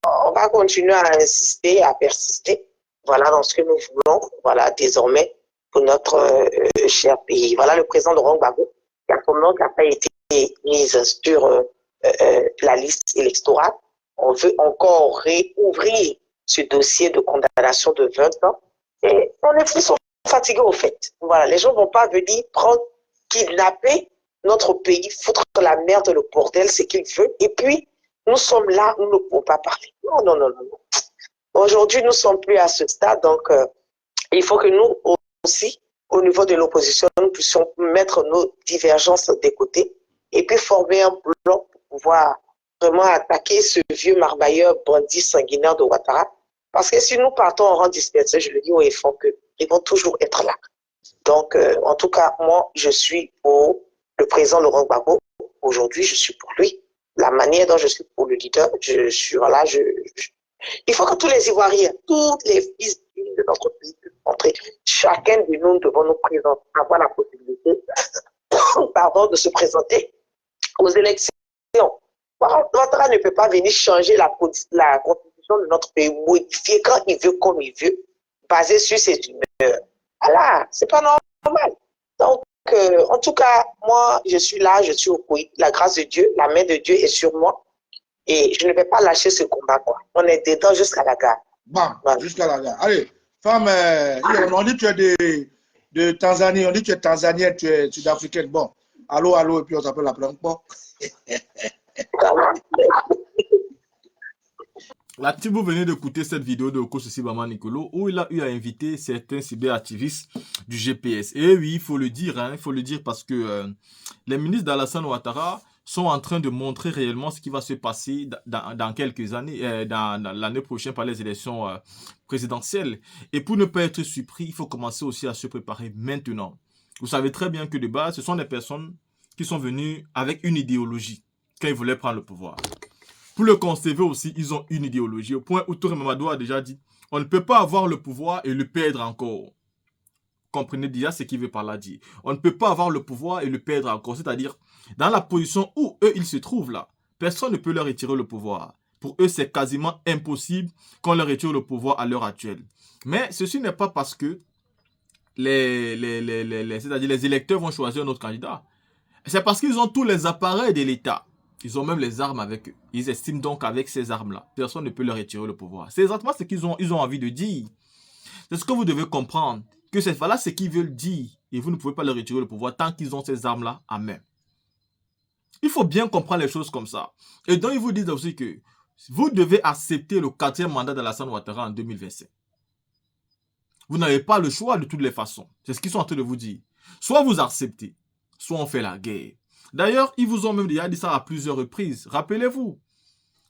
on va continuer à insister, à persister, voilà, dans ce que nous voulons, voilà, désormais, pour notre cher pays. Voilà le président Laurent Gbagbo, qui a son nom qui n'a pas été mis sur la liste électorale. On veut encore réouvrir ce dossier de condamnation de 20 ans. Et on est tous fatigués au fait. Voilà, les gens ne vont pas venir prendre, kidnapper notre pays, foutre la merde, le bordel, ce qu'ils veulent. Et puis, nous sommes là, nous ne pouvons pas parler. Non, non, non, non. Aujourd'hui, nous ne sommes plus à ce stade, donc il faut que nous aussi, au niveau de l'opposition, nous puissions mettre nos divergences de côté et puis former un bloc pour pouvoir vraiment attaquer ce vieux marbailleur bandit sanguinaire de Ouattara. Parce que si nous partons en rang dispersé, je le dis aux enfants qu'ils vont toujours être là. Donc, en tout cas, moi, je suis pour le président Laurent Gbagbo. Aujourd'hui, je suis pour lui. La manière dont je suis pour le leader, je suis, voilà, il faut que tous les Ivoiriens, tous les fils de notre pays puissent rentrer. Chacun de nous devons nous présenter, avoir la possibilité, pardon, de se présenter aux élections. Ouattara ne peut pas venir changer la constitution de notre pays, modifier quand il veut, comme il veut, basé sur ses humeurs. Voilà, c'est pas normal. Donc, en tout cas, moi, je suis là, je suis au pays. La grâce de Dieu, la main de Dieu est sur moi. Et je ne vais pas lâcher ce combat, quoi. On est dedans jusqu'à la gare. Bon, voilà. Jusqu'à la gare. Allez, femme, on dit que tu es de Tanzanie, on dit que tu es tanzanienne, tu es sud-africaine. Bon, allô, allô, et puis on s'appelle après. Bon. Là, si vous venez d'écouter cette vidéo de Oko Sibama Nicolo, où il a eu à inviter certains cyberactivistes du GPS. Et oui, il faut le dire, hein, il faut le dire parce que les ministres d'Alassane Ouattara sont en train de montrer réellement ce qui va se passer dans quelques années, dans l'année prochaine par les élections présidentielles. Et pour ne pas être surpris, il faut commencer aussi à se préparer maintenant. Vous savez très bien que de base, ce sont des personnes qui sont venues avec une idéologie quand ils voulaient prendre le pouvoir. Pour le conserver aussi, ils ont une idéologie. Au point où Touré Mamadou a déjà dit, on ne peut pas avoir le pouvoir et le perdre encore. Comprenez déjà ce qu'il veut par là dire. On ne peut pas avoir le pouvoir et le perdre encore. C'est-à-dire, dans la position où eux, ils se trouvent là, personne ne peut leur retirer le pouvoir. Pour eux, c'est quasiment impossible qu'on leur retire le pouvoir à l'heure actuelle. Mais ceci n'est pas parce que c'est-à-dire les électeurs vont choisir un autre candidat. C'est parce qu'ils ont tous les appareils de l'État. Ils ont même les armes avec eux. Ils estiment donc qu'avec ces armes-là, personne ne peut leur retirer le pouvoir. C'est exactement ce qu'ils ont envie de dire. C'est ce que vous devez comprendre. Que voilà ce qu'ils veulent dire. Et vous ne pouvez pas leur retirer le pouvoir tant qu'ils ont ces armes-là à main. Il faut bien comprendre les choses comme ça. Et donc, ils vous disent aussi que vous devez accepter le 4e mandat d'Alassane Ouattara en 2025. Vous n'avez pas le choix de toutes les façons. C'est ce qu'ils sont en train de vous dire. Soit vous acceptez, soit on fait la guerre. D'ailleurs, ils vous ont même déjà dit ça à plusieurs reprises. Rappelez-vous,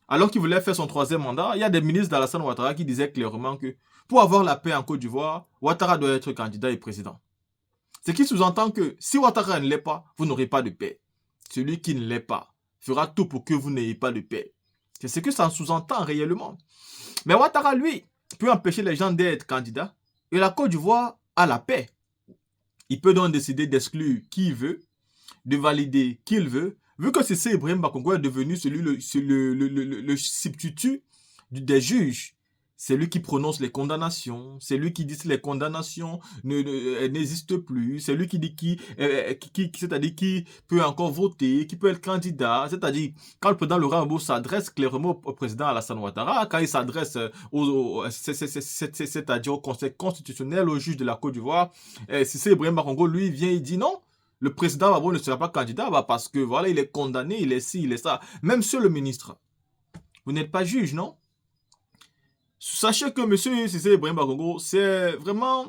alors qu'il voulait faire son 3e mandat, il y a des ministres d'Alassane Ouattara qui disaient clairement que pour avoir la paix en Côte d'Ivoire, Ouattara doit être candidat et président. Ce qui sous-entend que si Ouattara ne l'est pas, vous n'aurez pas de paix. Celui qui ne l'est pas fera tout pour que vous n'ayez pas de paix. C'est ce que ça sous-entend réellement. Mais Ouattara, lui, peut empêcher les gens d'être candidats et la Côte d'Ivoire a la paix. Il peut donc décider d'exclure qui il veut, de valider qui il veut, vu que c'est Ibrahim Bakongo est devenu le substitut des juges, c'est lui qui prononce les condamnations, c'est lui qui dit que les condamnations n'existent plus, c'est lui qui dit c'est-à-dire qui peut encore voter, qui peut être candidat, c'est-à-dire quand le président Laurent Gbagbo s'adresse clairement au président Alassane Ouattara, quand il s'adresse c'est-à-dire au Conseil constitutionnel, au juge de la Côte d'Ivoire, c'est Ibrahim Bakongo, lui, il vient, il dit non. Le président Gbagbo ne sera pas candidat parce que voilà, il est condamné, il est ci, il est ça. Même sur le ministre, vous n'êtes pas juge, non? Sachez que M. Cissé Ibrahim Bakongo, c'est vraiment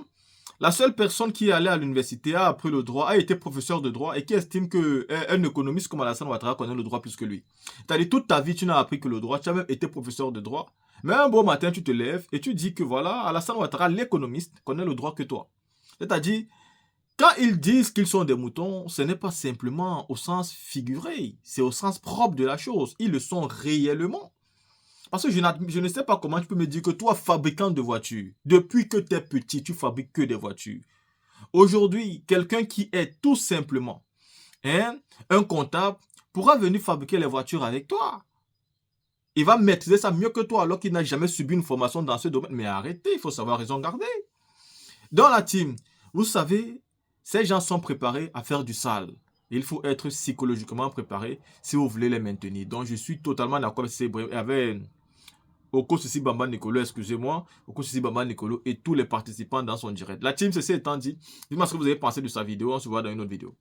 la seule personne qui est allée à l'université, a appris le droit, a été professeur de droit et qui estime qu'un économiste comme Alassane Ouattara connaît le droit plus que lui. C'est-à-dire, toute ta vie, tu n'as appris que le droit, tu as même été professeur de droit. Mais un beau matin, tu te lèves et tu dis que voilà, Alassane Ouattara, l'économiste, connaît le droit que toi. C'est-à-dire, quand ils disent qu'ils sont des moutons, ce n'est pas simplement au sens figuré, c'est au sens propre de la chose. Ils le sont réellement. Parce que je ne sais pas comment tu peux me dire que toi, fabricant de voitures, depuis que tu es petit, tu fabriques que des voitures. Aujourd'hui, quelqu'un qui est tout simplement un comptable pourra venir fabriquer les voitures avec toi. Il va maîtriser ça mieux que toi alors qu'il n'a jamais subi une formation dans ce domaine. Mais arrêtez, il faut savoir raison garder. Dans la team, vous savez, ces gens sont préparés à faire du sale. Il faut être psychologiquement préparé si vous voulez les maintenir. Donc, je suis totalement d'accord avec Oko Sisi Bamba Nicolo, excusez-moi, Oko Sisi Bamba Nicolo et tous les participants dans son direct. La team, ceci étant dit, dites-moi ce que vous avez pensé de sa vidéo. On se voit dans une autre vidéo.